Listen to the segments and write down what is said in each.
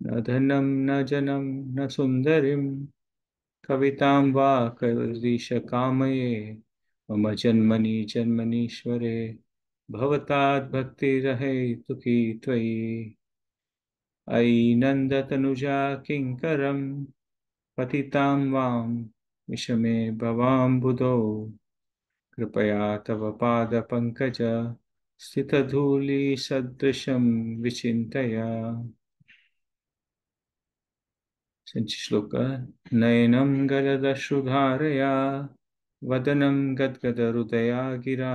न धनं न जनं न सुन्दरीं कवितां वा करीश कामये मम जन्मनि जन्मनीश्वरे भवताद् भक्तिरहेतुकी त्वयि। अयि नन्दतनुजा किङ्करं पतितां वां विषमे भवाम्बुधौ कृपया तव पादपङ्कज स्थितधूलिसदृशं विचिन्तय। श्लोक नयनं गलदश्रुधारया वदनं गद्गदहृदया गिरा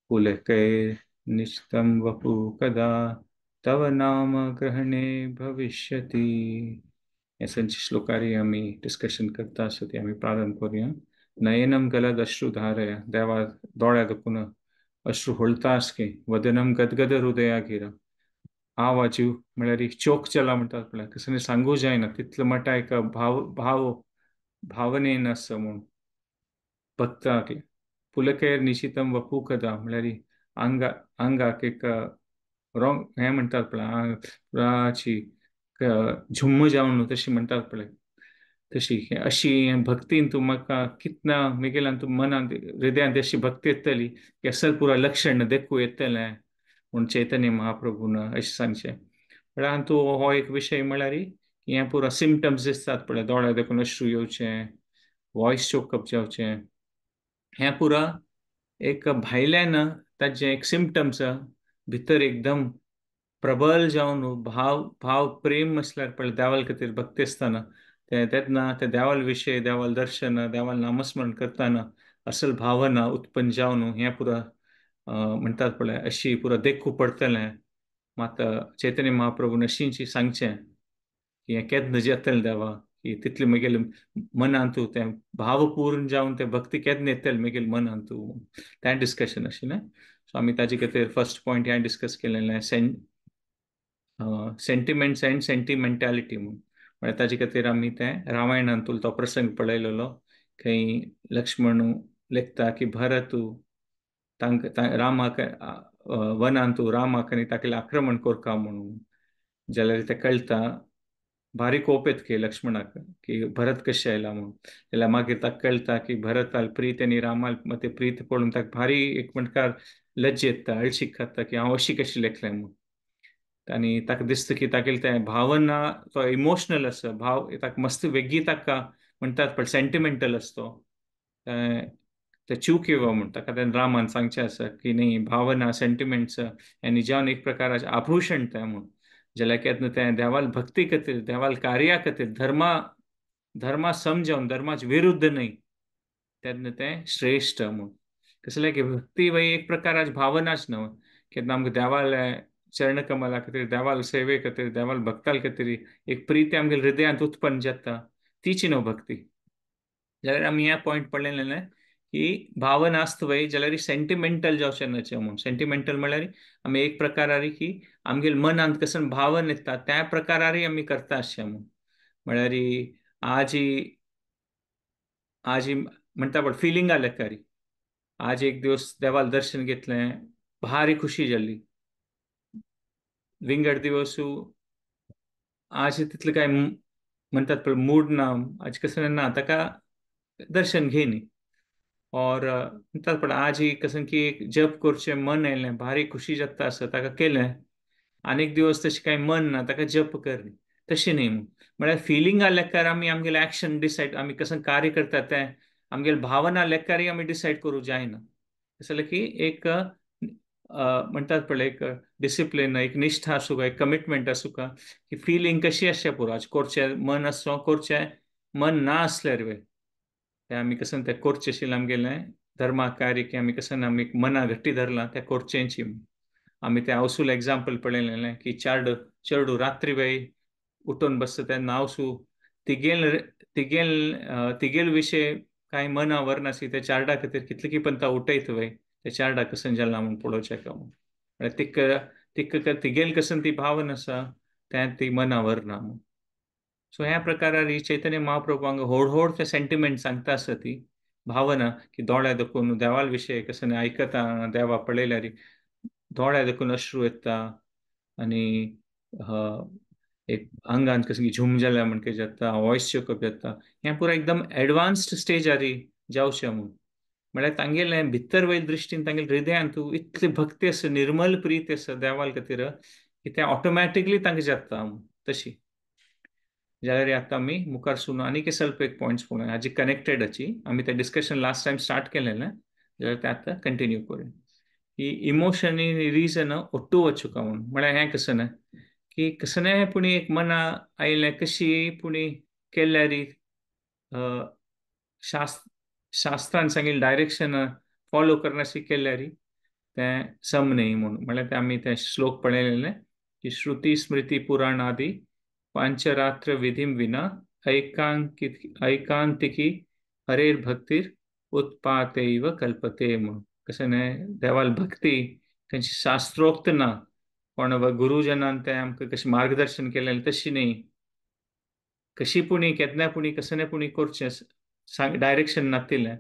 पुलकैर्निशितं वपु कदा तव नाम ग्रहणे भविष्यति। हे संची श्लोकारी आम्ही डिस्कशन करता आसतली आम्ही प्रारंभ करूया. नयनं गलदश्रुधारया देवा दोळ्या देखून अश्रू होळता आसके वदनं गदगद हृदया गिरा आवाज म्हळ्यार चोक चला म्हणतात पळय कसं सांगू जायना तितलो मोठा एक भावनेन असं म्हणून भक्ताक पुलकेर निशितम वपू कदा म्हळ्यार अंगाक एक रॉंग हे म्हणतात पळय पुराची झुम्म जावन तशी म्हणतात पळय तशी अशी भक्तीन तूं म्हाका कितना मेगेला तूं मनान हृदयान अशी भक्ती येतली की असल पुरा लक्षण देखू येतलें म्हणून चैतन्य महाप्रभून अशें सांगचें म्हळ्यार तूं हो एक विशय म्हळ्यार हे पुरा सिम्टम्स दिसतात पळय दोळ्या देखून अश्रू येवचे वॉयस चोकअप जावचें हे पुरा एक भायल्यान ताजे एक सिम्टम्स भितर एकदम प्रबल जावन भाव भाव प्रेम असल्यार पळय देवाल खातीर भक्ती आसतना तेन्ना ते देवाल विशय देवाल दर्शन देवाल नामस्मरण करतना असल भावना उत्पन्न जावन हे पुरा म्हणतात पळय अशी पुरा देखू पडतलें मात चैतन्य महाप्रभून अशींची सांगचें की हें केन्ना येतलें देवा की तितले म्हगेले मनान तूं तें भावपूर्ण जावन तें भक्ती केन्ना येतलें म्हगेले मनान तूं तें डिस्कशन अशें न्हय सो आमी ताजे खातीर फर्स्ट पॉयंट हें डिस्कस केलेलें सेंटिमेंट्स अँड सेंटिमेंटॅलिटी म्हणून म्हळ्यार ताजे खातीर आमी तें रामायणांतून तो प्रसंग पळयलेलो खंय लक्ष्मण लेखता की भरत रामाक वनान तूं रामाक आनी ताका आक्रमण करता म्हणून जाल्यार तें कळटा भारी कोप येतकी लक्ष्मणाक की भरत कशें आयला म्हणून जाल्यार मागीर ताका कळटा की भरत प्रीत आनी रामाल ते प्रीत पळोवन ताका भारी एक म्हणकार लज्ज येता अळशीक खाता की हांव अशी कशें लेखलें म्हणून आनी ताका दिसता की तागेले तें भावना तो इमोशनल आसा भाव ताका मस्त वेगळी ताका म्हणटात पण सेंटिमेंटल असतो ते चूक येवं म्हण ताका तें रामान सांगचें आसा की न्ही भावना सेंटिमेंट्स हें निजावन एक प्रकाराचें आभूषण तें म्हूण जाल्यार केन्ना तें देवाल भक्ती खातीर देवाल कार्या खातीर धर्मा समजावन धर्माचे विरुद्ध न्हय तेन्ना तें श्रेश्ठ म्हूण कसलें की भक्ती ही एक प्रकाराची भावनाच न्हय केन्ना आमकां देवाल चरण कमला खातीर देवाल सेवे खातीर देवाल भक्ताल खातीर एक प्रीती आमगे हृदयांत उत्पन्न जाता तीची न्हय भक्ती जाल्यार आमी हें पॉयंट पळयलेलें की भावना आसता पळय जाल्यार सेंटिमेंटल जावचें न्हय म्हणून सेंटिमेंटल म्हळ्यार आमी एक प्रकारारी की आमगे मनांत कसं भावन येता त्या प्रकारारी आमी करता अशें म्हळ्यार आज म्हणटा पळय फिलिंगा लेखारी आज एक दिवस देवाल दर्शन घेतलें भारी खुशी जाली विंगड दिवस आज तितलें काय म्हणटात पळय मूड ना आज कसं ना ताका दर्शन घे न्ही और म्हणटात पळय आज कसं की जप करचें मन येयलें भारी खुशी जाता आसा ताका केलें आनीक दिवस तशें कांय मन ना ताका जप कर तशें न्ही म्हळ्यार फिलिंगा लेखार आमी आमगेलें एक्शन डिसायड आमी कसं कार्य करता तें आमगेले भावना लेखारी आमी डिसायड करूं जायना जाल्यार की एक म्हणटात पळय एक डिसिप्लीन एक निश्ठा आसूं काय एक कमिटमेंट आसूं का की फिलींग कशी आसचें पुरो करचें मन आसचो करचें मन ना आसल्यार तें आमी कसं तें करचें आशिल्लें आमगेलें धर्मा कार्य की आमी कसं आमी मना घट्टी धरलां तें करचेंची आमी तें हावसूल एग्जाम्पल पळयलेलें की चेडूं रात्री वेळी उठून बसता तेन्ना हावसूं तिगेल विशय कांय मना वरनासी त्या चार्डा खातीर कितले की पण उठयत वय त्या चार्डा कसं जाला म्हूण पळोवचें का म्हूण तिगेल कसं ती भावना आसा तें ती मना वरना म्हूण सो ह्या प्रकारार चैतन्य महाप्रभू हांगा व्हड ते सेंटिमेंट सांगता आसा ती भावना की दोळ्या देखून देवाल विशय कसं आयकता देवा पळयल्यार दोळ्या देखून अश्रू येता आनी एक आंगान कसं झूम जाल्या म्हणके जाता वॉइस चेकअप जाता हें पुरो एकदम एडवान्स्ड स्टेजारी जावचें म्हणून म्हळ्यार तांगेले भितर वयले दृश्टीन तांगेले हृदयान इतली भक्ती आसा निर्मल प्रीत आसा देवाल खातीर की तें ऑटोमॅटिकली तांकां जाता तशी जाल्यार आतां आमी मुखार सुनो आनीक ಸ್ವಲ್ಪ एक पॉयंट्स पळोवया हाजी कनेक्टेड हाची आमी तें डिस्कशन लास्ट टायम स्टार्ट केलेलें जाल्यार तें आतां कंटिन्यू करूया की इमोशन रिजन ಒಟ್ಟು वचुका म्हणून म्हळ्यार हें कसं न्हय की कसलेंय एक मना आयलें कशी पुणी केल्यारी शास्त्र शास्त्रान सांगिल्लें डायरेक्शन फॉलो करनाशी केल्यारी तें सम न्ही म्हणून म्हळ्यार ते आमी ते श्लोक पळयलेले की श्रुती स्मृती पुराण आदी पांचरात्र विधिम विना ऐकांतिकी हरेर भक्तीर उत्पातेव कल्पते म्हणून कसं न्हय देवाल भक्ती खंयची शास्त्रोक्त ना पण गुरुजनान ते आमकां कशें मार्गदर्शन केलें तशी न्ही कशी पुणी केदना पुणी कसं पुणी करचें सांग डायरेक्शन नातिल्लें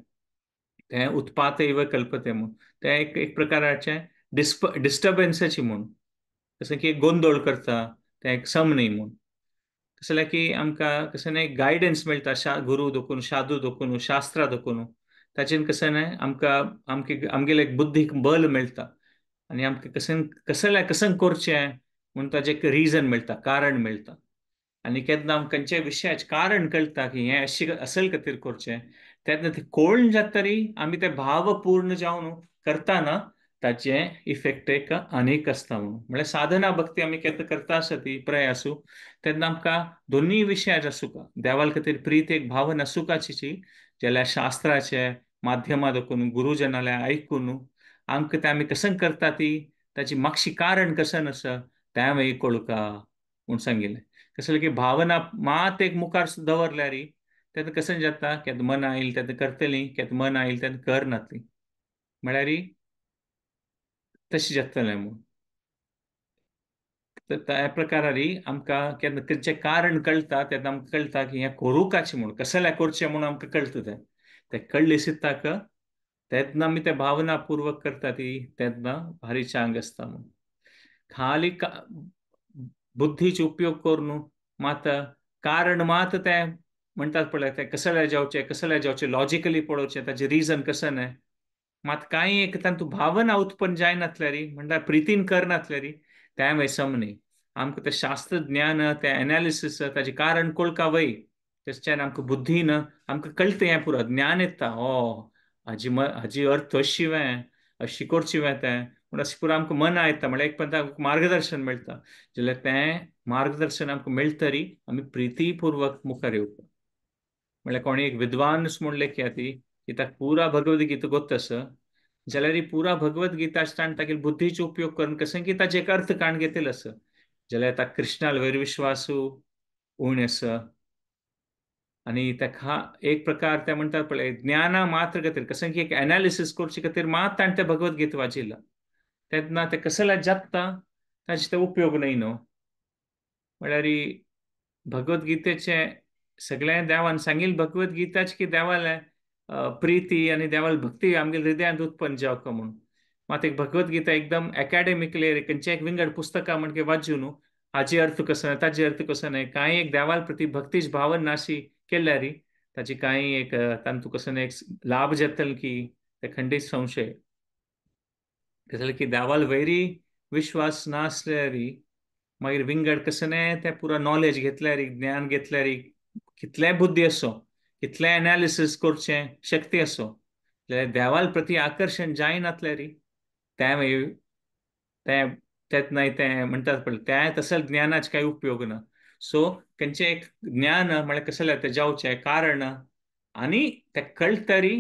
तें उत्पात इव कल्पते म्हणून तें एक प्रकाराचें डिस्टर्बन्साची म्हणून कसं की एक गोंदळ करता तें एक सम न्ही म्हणून कसं जाल्यार की आमकां कसं न्हय गायडन्स मेळटा गुरू दोकून साधू दोकून शास्त्रा दोकून ताचेन कसं न्हय आमगेले एक बुद्धीक बल मेळटा आनी आमकां कसं करचें म्हणून ताजें एक रिजन मेळटा कारण मेळटा आनी केन्ना आमकां खंयच्याय विशयाचें कारण कळटा की हें असल खातीर करचें तेन्ना तें कळून जातरी आमी ते भावपूर्ण जावन करतना ताचे इफेक्ट एक आनीक आसता म्हणून म्हळ्यार साधना भक्ती आमी केन्ना करता आसत ती प्रयासू तेन्ना आमकां दोनूय विशयाचें आसूं देवाल खातीर प्रीत एक भावना सुखाची जाल्यार शास्त्राचे माध्यमां देखून गुरुजनाले आयकून आमकां ते आमी कसं करता ती ताची मागची कारण कसं आसा तें मागीर कळुका म्हूण सांगिल्लें कसं की भावना मात एक मुखार दवरल्यार तेन्ना कसं जाता केन्ना मन आयिल्लें तेन्ना करतलीं केन्ना मन आयिल्लें तेन्ना करनातलीं म्हळ्यार तशें जातलें म्हणून त्या प्रकारारी आमकां केन्ना खंयचें कारण कळटा तेन्ना आमकां कळटा की हें करूंकाचें म्हणून कसलें करचें म्हणून आमकां कळटा तें कळ्ळें सिद्धाक तेन्ना आमी तें भावनापूर्वक करता ती तेन्ना भारी चांग आसता म्हणून खाली बुद्धीचो उपयोग करून मात कारण मात ते म्हणटात पळय ते कसले जावचे लॉजिकली पळोवचें ताचें रिजन कसं न्हय मात कांय एक तातूंत भावना उत्पन्न जायनातल्यार म्हणल्यार प्रितीन करनातल्यार तें मागीर सम न्ही आमकां तें शास्त्र ज्ञान तें एनालिसीस ताचें कारण कळका वय तेच्यान आमकां बुद्धीन आमकां कळटा हें पुरो ज्ञान येता हाजी अर्थ अशी करची तें पूण अशें पुरो आमकां मना येता म्हळ्यार एक पद्दत मार्गदर्शन मेळटा जाल्यार तें मार्गदर्शन आमकां मेळटरी आमी प्रितीपूर्वक मुखार येवप म्हळ्यार कोणी एक विद्वान म्हूण लेखया ती की ताका पुरा भगवद्गीता गोत्त आसा जाल्यार ही पुरा भगवद्गीता आसतना तागेले बुद्धीचो उपयोग करून कशें की ताचे एक अर्थ काण घेतलेलो आसा जाल्यार ताका कृष्णाल वयर विश्वासू उण आसा आनी ताका एक प्रकार ते म्हणटात पळय ज्ञाना मात्र खातीर कशें की एक एनालिसीस करचे खातीर मात ताणें तें भगवद्गीता वाचिल्ला तेन्ना तें कसलें जाता ताचे ते उपयोग न्हय न्हू म्हळ्यार भगवद्गीतेचे सगळें देवान सांगिल्लें भगवद्गीताच की देवाले प्रिती आनी देवाली भक्ती आमगे हृदयांत उत्पन्न जावका म्हणून मात एक भगवद्गीता एकदम एकाडेमिकली खंयचें एक विंगड पुस्तकां म्हणजे वाचून हाजी अर्थ कसो ताजे अर्थ कसो न्हय कांय एक देवाल प्रती भक्तीची भावना नाशी केल्यार ताची कांय एक तांतू कसो न्हय एक लाभ जातलो की ते खंडीत संशय जाल्यार की देवाल वयरी विश्वास नासल्यार मागीर विंगड कसं न्हय तें पुरो नॉलेज घेतल्यार ज्ञान घेतल्यार कितलेय बुद्धी आसो कितलें एनालिसीस करचें शक्ती आसो जाल्यार देवाल प्रती आकर्शण जायनातल्यार तें मागीर तें तेत नाही तें म्हणटात पळय त्या तसले ज्ञानाचे काही उपयोग ना सो खंयचें एक ज्ञान म्हळ्यार कसलें तें जावचें कारण आनी तें कळटरी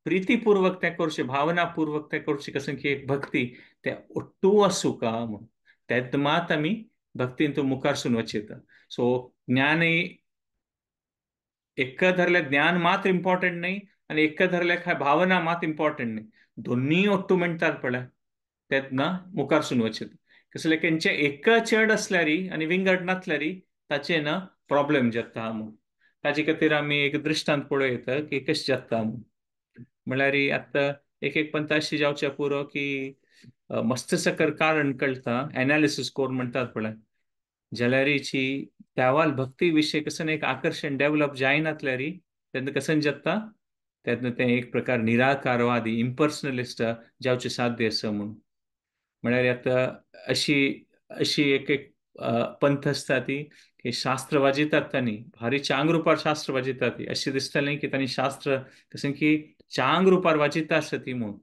प्रितीपूर्वक तें करचें भावनापूर्वक तें करचें कशें की एक भक्ती तें ಒಟ್ಟು आसूं का म्हूण तेद मात आमी भक्तीन तूं मुखारसून वचयता सो ज्ञान एक धरलें ज्ञान मात्र इम्पॉर्टंट न्हय आनी एक धरलें भावना मात इम्पॉर्टंट न्हय दोन्ही ಒಟ್ಟು म्हणटात पळय तेन्ना मुखारसून वचयता कसलें खंयचें एक चड आसल्यार आनी विंगड नासल्यार ताचेन प्रॉब्लेम जाता म्हणून ताजे खातीर आमी एक दृश्टांत पळयता की कशें जाता म्हणून म्हळ्यार आतां एक पंत अशी जावचें पुरो की मस्तसकर कारण कळटा एनालिसीस कोर म्हणटात पळय जाल्यारीची त्यावाल भक्ती विषय कसं एक आकर्षण डेव्हलप जायनातल्यारी तेन्ना कसं जाता तेन्ना ते एक प्रकार निराकारवादी इम्पर्सनलिस्ट जावचे साध्य आसा म्हणून म्हळ्यार आता अशी अशी एक एक पंथ आसता ती की शास्त्र वाजितात तांणी भारी चांग रुपार शास्त्र वाजितात ती अशें दिसतालें की तांणी शास्त्र कसं की चांग रुपार वाजिता आसता ती म्हणून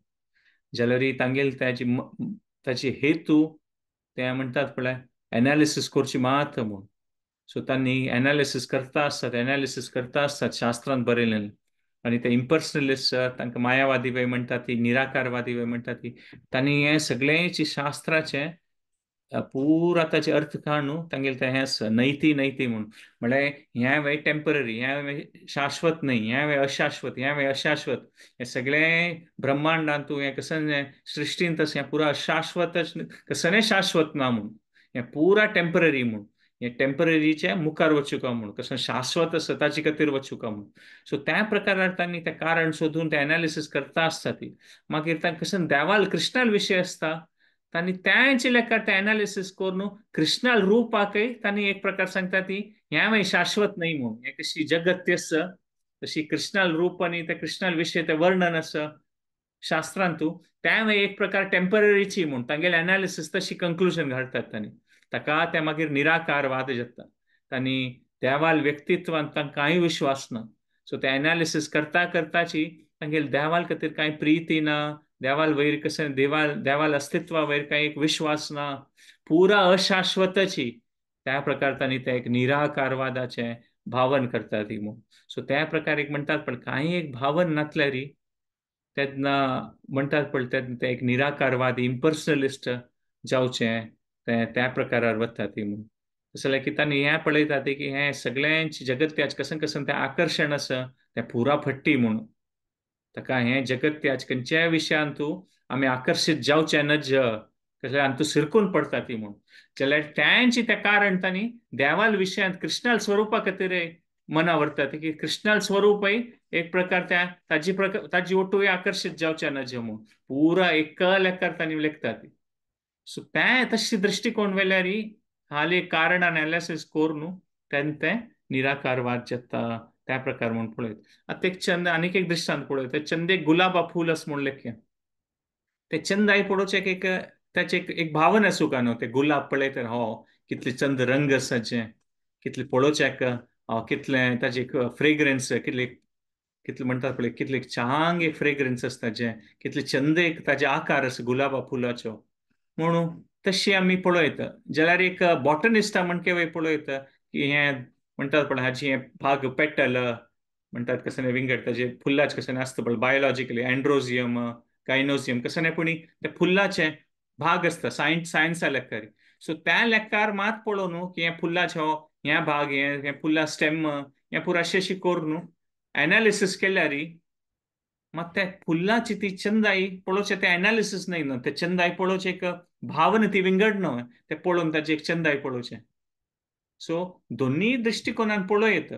जाल्यार तांगेल ताची हेतू ते म्हणटात पळय एनालिसीस करची मात म्हणून सो तांणी एनालिसीस करता आसतात एनालिसीस करता आसतात शास्त्रांत बरयलें आनी ते इम्पर्सनलिस्ट तांकां मायावादी वे म्हणटात ती निराकारवादी वे म्हणटात ती तांणी हे सगळेची शास्त्राचे पुरा ताचे अर्थ काढून तांगेले ते हें आसा नैती नैती म्हणून म्हळ्यार ह्या वे टेम्पररी ह्या वे शाश्वत न्हय ह्या वे अशाश्वत ह्या वे अशाश्वत हे सगळे ब्रह्मांडांत तूं हें कसं सृश्टीन तशें पुरा अशाश्वत कसं शाश्वत ना म्हणून हें पुरा टेम्पररी म्हणून हे टेम्पररीचे मुखार वचुका म्हणून कसं शाश्वत आसा ताचे खातीर वचुका म्हणून सो त्या प्रकारार तांणी तें कारण सोदून ते एनालिसीस करता आसता ती मागीर तांकां कसं देवाल कृष्णाल विशय आसता तांणी त्याचे लेखार ते एनालिसीस करून कृष्णाल रूपाकय तांणी एक प्रकार सांगता ती ह्या मागीर शाश्वत न्हय म्हणून हे कशी जगत आसा तशी कृष्णाल रूप आनी त्या कृष्णाल विशय ते वर्णन आसा शास्त्रांतू त्या मागीर एक प्रकार टेम्पररीची म्हणून तांगेले एनालिसीस तशी कंक्लुजन घालतात तांणी ताका ते मागीर निराकारवाद जाता तांणी देवाल व्यक्तित्वांत तांकां कांय विश्वास ना सो ते एनालिसीस करता करताची तांगेले देवाल खातीर कांय प्रीती ना देवाल वयर कशें देवाल अस्तित्वा वयर कांय एक विश्वास ना पुरा अशाश्वतची त्या प्रकार तांणी ते एक निराकारवादाचे भावन करता ती म्हणून सो त्या प्रकार एक म्हणटात पण कांय एक भावन नातल्यार तेन्ना म्हणटात पळय ते एक निराकारवादी इम्पर्सनलिस्ट जावचें ते त्या प्रकारार वता ती म्हणून तशें जाल्यार की तांणी हें पळयता ती की हें सगळ्यांचे जगत्याच कसं कसं तें आकर्शण आसा तें पुरा फट्टी म्हणून ताका हें जगत्याच खंयच्याय विशयान तूं आमी आकर्शीत जावचे नज कसले आनी तूं सिरकून पडटा ती म्हणून जाल्यार त्यांची तें कारण तांणी देवाल विशयांत कृष्णाल स्वरुपा खातीर मना व्हरता की कृष्णाल स्वरूपय एक प्रकार त्या ताजी ओटूय आकर्शीत जावचे नज म्हणून पुरा एका लेखार तांणी लेखता ती सो त्या तशी दृष्टिकोन वेल्यार हाली कारण एनालिसीस करून तेन्ना ते निराकारवाद जाता त्या प्रकार म्हणून पळयत आतां एक छंद आनीक एक दृश्टांत पळयत ते छंद एक गुलाबा फूल आसा म्हूण लेखया ते छंद आई पळोवचें एक ताचे एक भावना आसूं काय न्हू ते गुलाब पळयत हो कितले चंद रंग आसाचे कितले पळोवचेक कितले ताजे फ्रेग्रन्स कितले कितले म्हणटात पळय कितले छान एक फ्रेग्रन्स आसता जे कितले छंद एक ताजे आकार आसा गुलाबा फुलाच्यो म्हणून तशी आमी पळयत जाल्यार एक बॉटनिस्टा म्हण केवय पळयत की हे म्हणटात पळय हाची भाग पेटल म्हणटात कसं विंगड ताजे फुल्लाचे कसं आसता पळय बायोलॉजिकली एंड्रोजियम गायनोजियम कसं नाही पुणी ते फुल्लाचे भाग आसता सायन्सा लेखार सो त्या लेखार मात पळोवन की हे फुल्लाचे हो हे भाग हे फुल्ला स्टेम हे पुरो अशें करून एनालिसीस केल्यार मग त्या फुल्लाची ती चंदाई पळोवचे ते एनालिसीस नाही ना ते चंदाई पळोवचे एक भावना ती विंगड न्हय ते पळोवन ताची एक चंदाई पळोवचे सो दोन्ही दृष्टिकोनान पळयत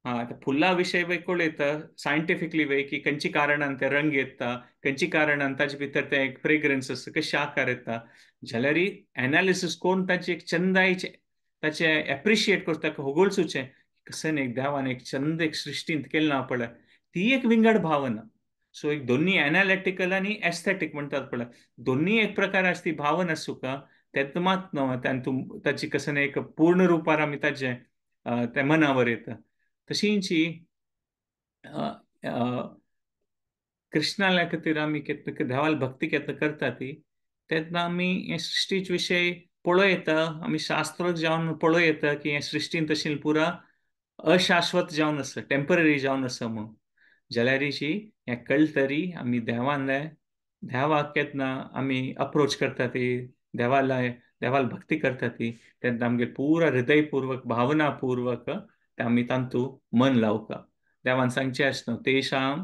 ते फुल्ला विशय वय कळयत सायंटिफिकली वय की खंयची कारणान ते रंग येता खंयची कारणान ताचे भितर ते एक फ्रेग्रन्स आसता कशे आकार येता जाल्यार एनालिसीस कोण ताची एक चंदाईचे ताचे एप्रिशिएट करता होगोळचुचे कसं एक देवान एक चंद एक सृश्टींत केलें ना पळय ती एक विंगड भावना सो एक दोन्ही एनालिटिकल आणि एस्थेटिक म्हणटात पळय दोन्ही एक प्रकाराची ती भावना आसूं का तेत मात न्हय ताची कसं एक पूर्ण रुपार आमी ताजे ते मनावर येता तशींची कृष्णाल्या खातीर आमी देवाल भक्ती केन्ना करता ती तेन्ना आमी हे सृश्टीचे विशय पळयता आमी शास्त्र जावन पळयता की हे सृश्टीन तशी पुरा अशाश्वत जावन आसा टेम्पररी जावन आसा म्हणून जाल्यार हें कळटरी आमी देवाक केन्ना आमी अप्रोच करता ती देवाल भक्ती करता ती तेन्ना आमगे पुरा हृदयपूर्वक भावनापूर्वक आमी तांतू मन लावता देवान सांगचें आसता तेषां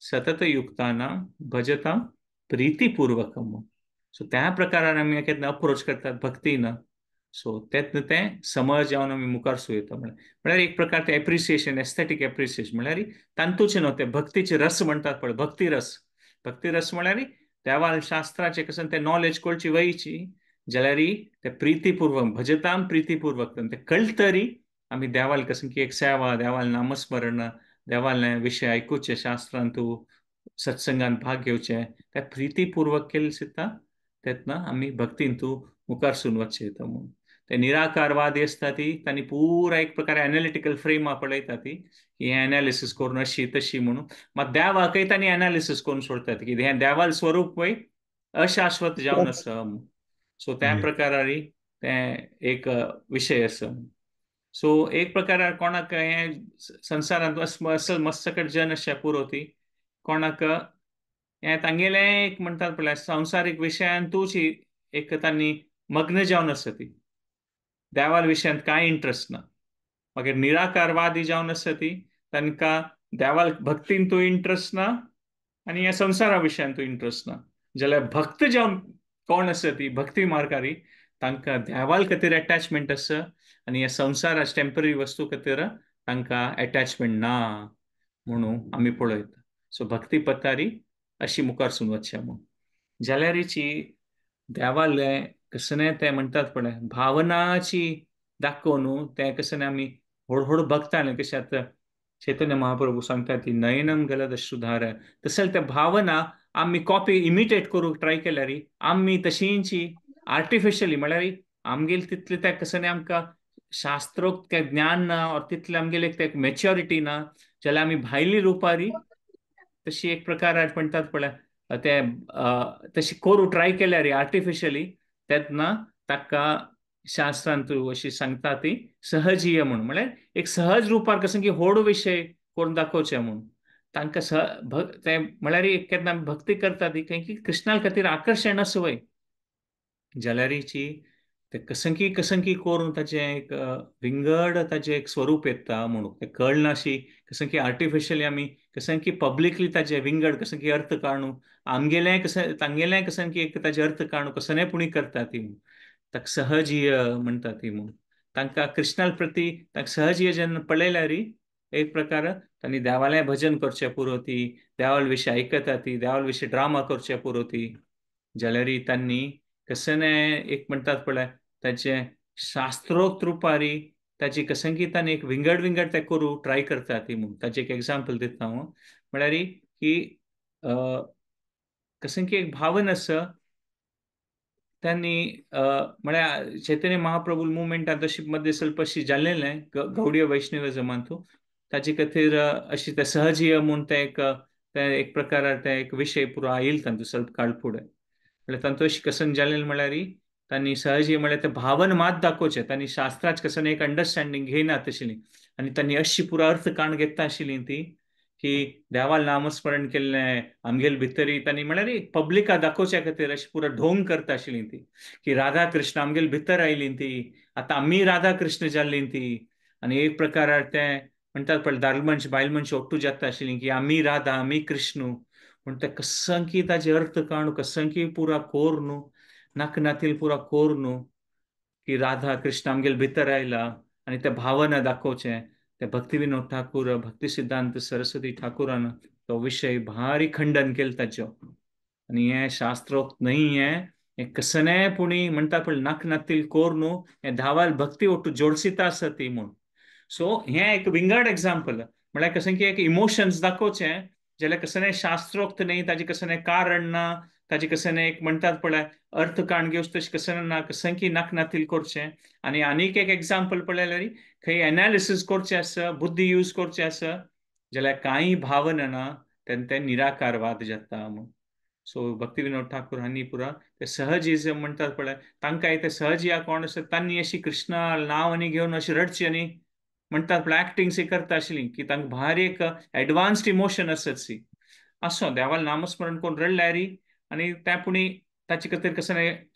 सततयुक्तानां भजतां प्रीतीपूर्वकम सो त्या प्रकारान आमी केन्ना अप्रोच करतात भक्तीन सो तेन्ना तें समज जावन आमी मुखार सुयता म्हळ्यार एक प्रकार ते एप्रिसिएशन एस्थेटीक एप्रिसिएशन म्हळ्यार तांतूचे न्हू ते भक्तीचे रस म्हणटात पळय भक्ती रस म्हळ्यार देवाल शास्त्राचे कसं ते नॉलेज कळची वयची जाल्यार ते प्रितीपूर्वक भजताम प्रितीपूर्वक ते कळटरी आम्ही देवाल कसं की एक सेवा देवाल नामस्मरण देवाले विषय ऐकूचे शास्त्रांतू सत्संगात भाग घेवचे ते प्रितीपूर्वक केले सिद्धा तेतना आम्ही भक्तींतू मुखार सून वचचे येता म्हणून ते निराकारवादी असता ती त्यांनी पुरा एक प्रकारे एनालिटिकल फ्रेम पळयता ती की हे एनालिसिस करून अशी तशी म्हणून मग देवाकय तांणी एनालिसिस करून सोडतात की हे देवाल स्वरूप वय अशाश्वत जावन आसा सो त्या प्रकारारी ते एक विषय आसा सो एक प्रकारार कोणाक हे संसारांत असल मस्तकट जन अशें पुरो ती कोणाक हे तांगेले एक म्हणटात पळय संसारीक विशयांतूच एक तांणी मग्न जावन आसा ती देवाल विशयांत कांय इंट्रस्ट ना मागीर निराकारवादी जावन आसा ती तांकां देवाल भक्तींतूय इंट्रस्ट ना आनी ह्या संवसारा विशयांतूय इंट्रस्ट ना जाल्यार भक्त जावन कोण आसा ती भक्ती मार्गारी तांकां देवाल खातीर अटॅचमेंट आसा आनी ह्या संवसाराच्या टेम्पररी वस्तू खातीर तांकां अटॅचमेंट ना म्हणून आमी पळयता सो भक्ती पथारी अशी मुखार सून वचचें म्हणून जाल्यारीची देवाले कसं ते म्हणतात पळय भावनाची दाखोवन ते कसं आमी हळूहळू बघताले कशें आतां चैतन्य महाप्रभू सांगता ती नयनम गलद अश्रुधार तसं त्या भावना आम्ही कॉपी इमिटेट करूंक ट्राय केल्यार आम्ही तशींची आर्टिफिशियली म्हळ्यार आमगेल तितले ते कसं आमकां शास्त्रोक्त ते ज्ञान ना और तितले आमगेले ते मॅच्युरिटी ना जाल्यार आमी भायली रुपारी तशी एक प्रकार म्हणटात पळय ते तशी करू ट्राय केल्यार आर्टिफिशियली तेन्ना ताका शास्त्रांत अशी सांगता ती सहजीय म्हणून म्हळ्यार एक सहज रुपार कसं की व्हड विशय करून दाखोवचे म्हणून तांकां ते म्हळ्यार केन्ना भक्ती करता ती की कृष्णा खातीर आकर्शण आसा वय जाल्यारीची ते कसंकी करून ताचें एक विंगड ताचें एक स्वरूप येता म्हणून ते कळनाशी कसं की आर्टिफिशियली आमी कसं की पब्लिकली ताचे विंगड कसं की अर्थ काणू आमगेलें कसं तांगेलें कसं की एक ताचे अर्थ काणू कसलेपणी करता ती ताका सहजीय म्हणटा ती म्हणून तांकां कृष्णा प्रती ताका सहजीय जेन्ना पळयल्यार एक प्रकार तांणी देवालें भजन करचें पुरो ती देवाल विशीं आयकता ती देवाल विशीं ड्रामा करचे पुरो ती जाल्यार तांणी कसं एक म्हणटात पळय ताचे शास्त्रोक्त रुपारी ताची कसंकीतान एक विंगड विंगड ते करू ट्राय करता ती म्हणून ताचे एक एग्जाम्पल दिता हांव म्हळ्यार की कसंकी एक भावन आसा त्यांनी म्हळ्यार चैतन्य महाप्रभू मुवमेंटांत अशी मध्ये ಸ್ವಲ್ಪ अशी जाल्लेलें गौडीय वैष्णविझमांतू ताचे खातीर अशी ते सहजीय म्हूण ते एक प्रकारार ते एक विशय पुरो आयिल्लो तांचो ಸ್ವಲ್ಪ काळ फुडें म्हळ्यार तांचो अशी कसन जाल्लें म्हळ्यार तांणी सहजीय म्हळ्यार ते भावन मात दाखोवचे तांणी शास्त्राच कसन एक अंडरस्टँडींग घेयनात आशिल्ली आनी तांणी अशी पुरो अर्थ काण घेता आशिल्ली ती की देवाल नामस्मरण केल्लें आमगेल भितरी तांणी म्हळ्यार पब्लिका दाखोवच्या खातीर अशी पुरो ढोंग करता आशिल्ली ती की राधा कृष्ण आमगेल भितर आयली ती आतां आमी राधा कृष्ण जाल्ली ती आनी एक प्रकारार ते म्हणटात पळय दादल मनश बायल मनश ओट्टू जाता आशिल्लीं की आमी राधा आमी कृष्ण पूण ते कसंकी ताचे अर्थ काणू कसंकी पुरा कोर न्हू नाक नातील पुरा कोर न्हू की राधा कृष्ण आमगेल भितर आयला आनी ते भावना दाखोवचे ते भक्तिविनोद ठाकूर भक्ती सिद्धांत सरस्वती ठाकुरान तो विशय भारी खंडन केलं ताचो आनी हे शास्त्रोक्त न्हय हे कसनेपुणी म्हणटा पळय नाक नातील कोर न्हू हे धावाल भक्ती ओट्टू जोडसिता आसा ती म्हूण सो हे एक विंगड एग्जाम्पल म्हळ्यार कशें की एक इमोशन्स दाखोवचे जाल्यार कसं शास्त्रोक्त न्हय ताजे कसं कारण ना ताजे कसं एक म्हणटात पळय अर्थ काण घेवच तशें कसं ना कसं की नाक नातील करचें आनी आनीक एक एग्जाम्पल पळयल्यार खंय एनालिसीस करचें आसा बुद्धी यूज करचें आसा जाल्यार कांय भावना ना तेन्ना ते निराकारवाद जाता म्हूण सो भक्तिविनोद ठाकूर हांणी पुरा ते सहजिजम म्हणटात पळय तांकां ते सहजिया कोण आसा तांणी अशी कृष्णा नांव आनी घेवन अशी रडची आनी म्हणटात पळय एक्टिंग सी करता आशिल्लीं की तांकां भारी एक एडवान्स्ड इमोशन आसत सी असो देवाल नामस्मरण करून रडल्यार आनी त्या पुणी ताचे खातीर कसं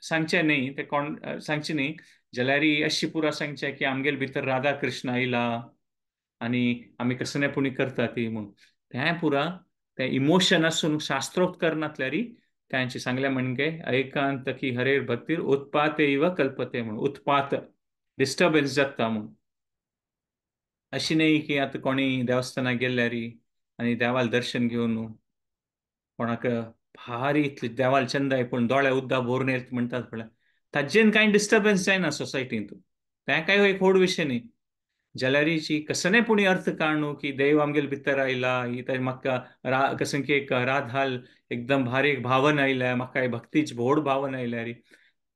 सांगचें न्हय ते कोण सांगचें न्हय जाल्यार अशी पुरा सांगचें की आमगेल भितर राधा कृष्ण आयला आनी आमी कसनेपुणी करता ती म्हूण तें पुरा ते इमोशन आसून शास्त्रोक्त करनातल्यार तांचे सांगले म्हणजे ऐकांत की हरेर भक्तीर उत्पात इव कल्पते म्हणून उत्पात डिस्टर्बन्स जाता म्हूण अशी न्हय की आतां कोणी देवस्थानाक गेल्यार आनी देवाल दर्शन घेवन कोणाक भारी इतले देवाल चंद पूण दोळे उद्दां भरून येत म्हणटात पळय ताजेन कांय डिस्टर्बन्स जायना सोसायटींत. तें काय एक व्हड विशय न्ही. जाल्यारीची कसनय पुणी अर्थ काढणू की देव आमगेल भितर आयला ही तर म्हाका कसन की एक राधाल एकदम भारी एक भावन आयल्या म्हाका भक्तीची व्हड भावन आयल्या रे.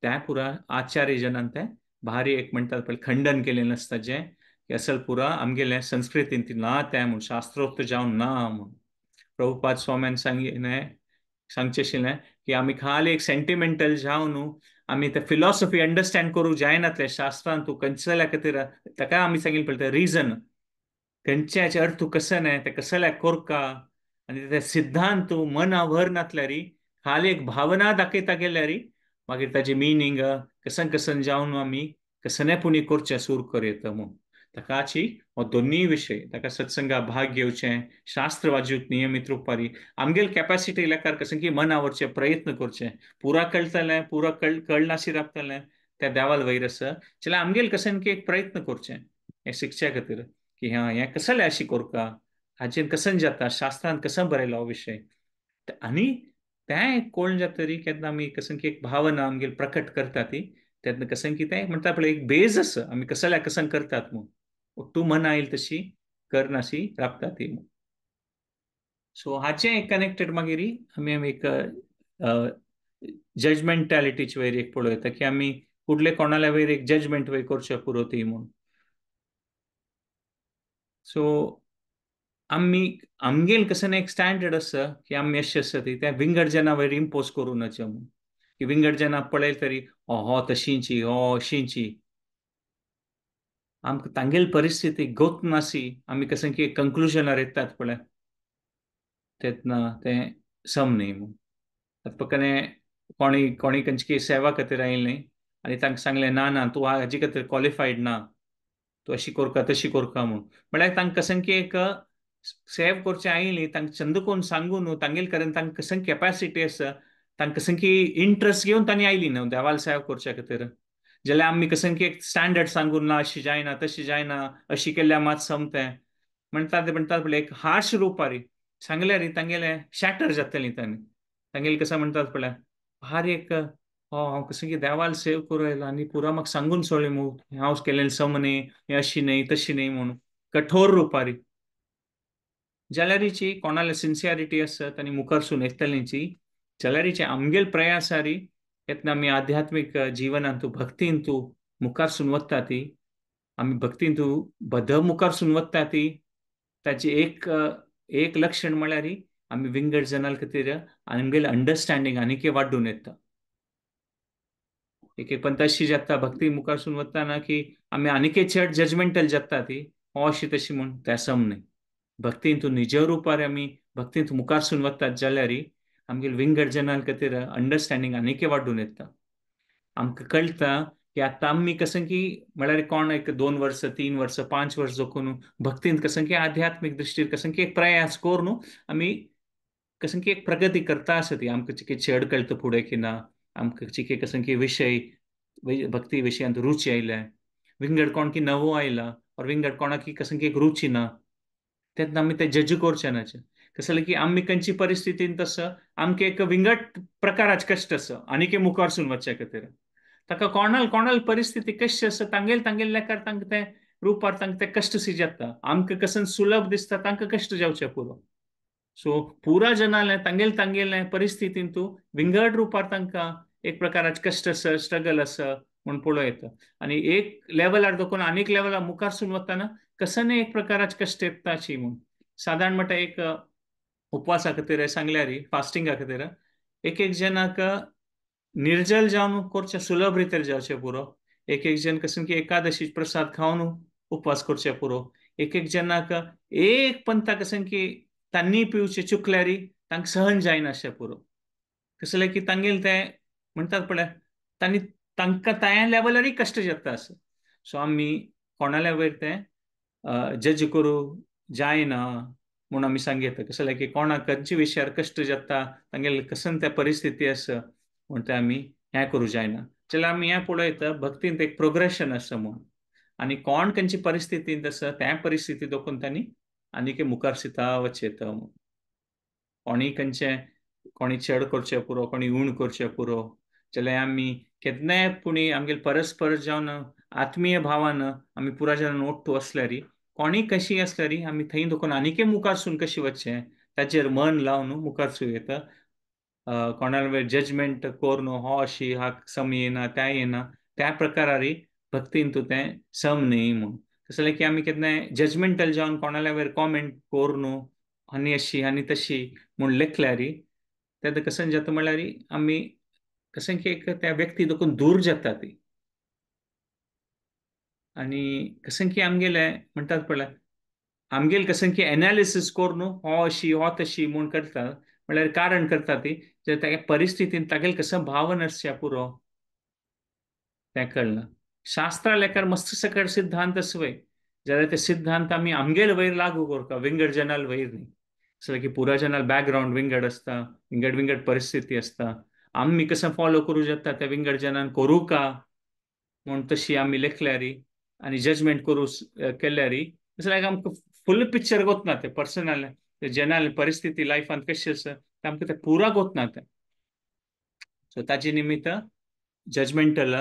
तें पुरा आचार्य जनान तें भारी एक म्हणटात पळय खंडन केलेलें आसता जें की असल पुरा आमगेले संस्कृतींत ना तें म्हूण शास्त्रोक्त जावन ना म्हूण. प्रभुपाद स्वाम्यान सांगचे आशिल्लें की आमी खाली एक सेंटिमेंटल जावन न्हू आमी ते फिलॉसॉफी अंडरस्टँड करूंक जायनातले शास्त्रांत तूं खंयच्या खातीर ताका आमी सांगिल्लें पळय ते रिजन खंयचे हाचे अर्थ तूं कसं न्हय ते कसल्या कोरका आनी ते सिद्धांत तूं मना व्हरनातल्या री खाली एक भावना दाखयता गेल्या री मागीर ताची मिनींग कसन कसन जावन आमी कसनय पुणी करचें सूर करयत म्हूण ताकाची हो दोनूय विशय ताका सत्संगा भाग घेवचें शास्त्र वाजूक नियमीत रुपारी आमगेल कॅपॅसिटी लेकार कसन की मन आवडचे प्रयत्न करचे पुरा कळटलें पुरा कळनाशी रावतलें त्या देवाल वयर आसा जाल्यार आमगेल कसन की एक प्रयत्न करचें हें शिकचे खातीर की हा हें कसलें अशी कोरका हाचेर कसन जाता शास्त्रांत कसं बरयलो हो विशय आनी तें कोण जातरी केन्ना आमी कसन की एक भावना आमगेर प्रकट करता ती तेन्ना कसन की तें म्हणटा पळय एक बेज आसा आमी कसल्या कसन करतात म्हूण तूं मन आयल तशी करनाशी राबता ती सो हाचें एक कनेक्टेड मागीर आमी एक जजमेंटालिटीचे वयर एक पळयता की आमी फुडले कोणाल्या वयर एक जजमेंट वयर करचो पुरो ती म्हूण सो आमी आमगेल कसन एक स्टँडर्ड आसा की आमी अशें आसा ती त्या विंगड जना वयर इम्पोज करूं नजे म्हूण की विंगड जना पळयत तरी हो तशींची हो अशींची आमकां तांगेल परिस्थिती गोत नासी आमी कसन की कंक्लुजनार येतात पळय तेन्ना तें सम न्ही म्हूण पక్కనే कोणी खंयची सेवा खातीर आयिल्लीं आनी तांकां सांगलें ना ना तूं हाजे खातीर क्वॉलिफायड ना तूं अशी कोरका तशी कोरका म्हूण म्हळ्यार तांकां कसन की एक सेव करचें आयिल्लीं तांकां चंद करून सांगून न्हू तांगेल कडेन तांकां कसन कॅपॅसिटी आसा तांकां कसन की इंट्रस्ट घेवन तांणी आयलीं न्हू देवाल सेवा करचे खातीर जाल्यार आमी कसन की एक स्टँडर्ड सांगून ना अशी जायना तशी जायना अशी केल्यार मात समतें म्हणटात पळय एक हार्श रुपारी सांगल्यार तांगेलें शॅटर जातलीं तांगेलें कसं म्हणटात पळय भारी एक हांव कसं की देवाल सेव करूं येयला आनी पुरो म्हाका सांगून सोडलें हांव केलेलें सम न्ही हें अशी न्ही तशी न्ही म्हणून कठोर रुपारी जाल्यारीची कोणाले सिन्सियरिटी आसत आनी मुखारसून येतलींची जाल्यारीची आमगेल प्रयासारी येतना आमी आध्यात्मीक जिवनांत भक्तीन तूं मुखारसून वता ती आमी भक्तीन तूं बद मुखारसून वता ती ताची एक लक्षण म्हळ्यार आमी विंगड जनाल खातीर आमगेलें अंडरस्टँडींग आनीक वाडून येता एक पण तशी जाता भक्ती मुखारसून वताना की आमी आनीक चड जजमेंटल जाता ती हो अशी तशी म्हूण तें सम न्ही भक्तीन तूं निज रुपार आमी भक्तीन तूं मुखारसून वतात जाल्यार आमगेल विंगड जनाल खातीर अंडरस्टँडींग आनीक वाडून येता आमकां कळटा की आतां आमी कसन की म्हळ्यार कोण एक 2 वर्स 3 वर्स 5 वर्स जोखून भक्तींत कसन की आध्यात्मीक दृश्टीर कसन की एक प्रयास कोर न्हू आमी कसन की एक प्रगती करता आसा ती आमकां चिके चड कळटा फुडें की ना आमकां चिके कसन की विशय भक्ती विशयांत रुची आयल्या विंगड कोण की नवो आयला और विंगड कोणाक की कसन की एक रुची ना तेन्ना आमी ते जज करचे नाचे कसं जालें की आमी खंयची परिस्थितींत आसा आमकां एक विंगड प्रकाराचे कश्ट आसा आनीक मुखारसून वचचे खातीर ताका कोणाल परिस्थिती कशी आसा तांगेल लेकार तांकां तें रुपार तांकां ते कश्ट सी जाता आमकां कसन सुलभ दिसता तांकां कश्ट जावचे पुरो सो पुरा जनालें तांगेलें परिस्थितींत तूं विंगड रुपार तांकां एक प्रकाराचे कश्ट आसा स्ट्रगल आसा म्हूण पळयता आनी एक लेवलार देखून आनीक लेवलार मुखारसून वताना कसनय एक प्रकाराचे कश्ट येताची म्हूण सादारण म्हणटा एक उपवासा खातीर सांगल्यार फास्टिंगा खातीर एक जनाक निर्जल जावन करचें सुलभ रितीर जावचें पुरो एक जन कसन की एकादशी प्रसाद खावन उपवास करचे पुरो एक जनाक एक पंथा कसन की तांणी पिवचे चुकल्यार तांकां सहन जायना अशें पुरो कसं जालें की तांगेल तें म्हणटात पळय तांणी तांकां त्या लेवलारय कश्ट जाता आसा सो आमी कोणाल्या वयर तें जज करूं जायना म्हूण आमी सांगयता कसं जालें की कोणाक खंयच्या विशयार कश्ट जाता तांगेल कसन त्या परिस्थिती आसा म्हूण तें आमी हें करूं जायना जाल्यार आमी हें पळयता भक्तींत एक प्रोग्रेशन आसा म्हूण आनी कोण खंयची परिस्थितींत आसा त्या परिस्थिती देखून तांणी आनीक मुखार सिता वचयता कोणी खंयचें कोणी चड करचें पुरो कोणी उण करचें पुरो जाल्यार आमी केन्नाय पुणी आमगे परस्पर जावन आत्मीय भावान आमी पुराय जाणां ओट्टू असल्यार कोणी कशी असल्यार आमी थंय दुखून आनीकय मुखारसून कशी वचचें ताचेर मन लावन मुखार येता. कोणाल जजमेंट कोर न्हू हो अशी हाक सम येना त्या येना त्या प्रकारार भक्तीन तूं तें सम न्ही म्हूण तसलें की आमी केन्नाय जजमेंटल जावन कोणाल्या वयर कॉमेंट कोर न्हू आनी अशी आनी तशी म्हूण लेखल्यार तें कसन जाता म्हळ्यार आमी कसन की एक त्या व्यक्ती देखून दूर जाता ती आनी कसन की आमगेले म्हणटात पळय आमगेल कसन की एनालिसीस कोर न्हू हो अशी हो तशी म्हूण करता म्हळ्यार कारण करता ती त्या परिस्थितीन तागेल कसं भावन आसच्या पुरो तें कळना. शास्त्रा लेकार मस्त सकट सिद्धांत असवय जाल्यार ते सिद्धांत आमी आमगेर वयर लागू करता विंगड जनाल वयर न्ही जसं की पुराय जनाल बॅकग्राऊंड विंगड असता विंगड विंगड परिस्थिती असता आमी कसं फॉलो करू शकता त्या विंगड जनान करू का म्हूण तशी आमी लेखल्यार आनी जजमेंट करू केल्यार लायक आमकां फुल पिक्चर गोतना ते पर्सनल जनाल परिस्थिती लायफान कशी आसा ते आमकां ते पुरा गोतना ते सो ताजे निमित्त जजमेंटल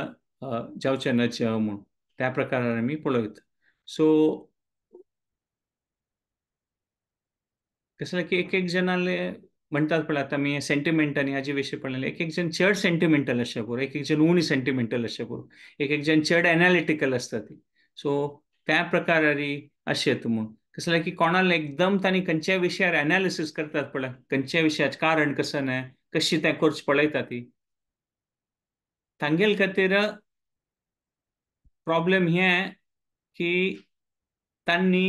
जावचें न्हय म्हूण त्या प्रकारान आमी पळयत सो कसं की एक एक जनाले म्हणटात पळय आतां आमी सेंटिमेंट आनी हाजे विशीं पळयलें एक एक जण चड सेंटिमेंटल आसचे पुरो एक एक जण उणी सेंटिमेंटल आसचे पुरो एक एक जण चड एनालिटिकल आसता ती सो त्या प्रकारार अशेत म्हूण कसं की कोणाला एकदम तांणी खंयच्या विशयार एनालिसीस करतात पळय खंयच्या विशयाचें कारण कसं न्हय कशी तें करचें पळयता ती तांगेल खातीर प्रॉब्लेम हें की तांणी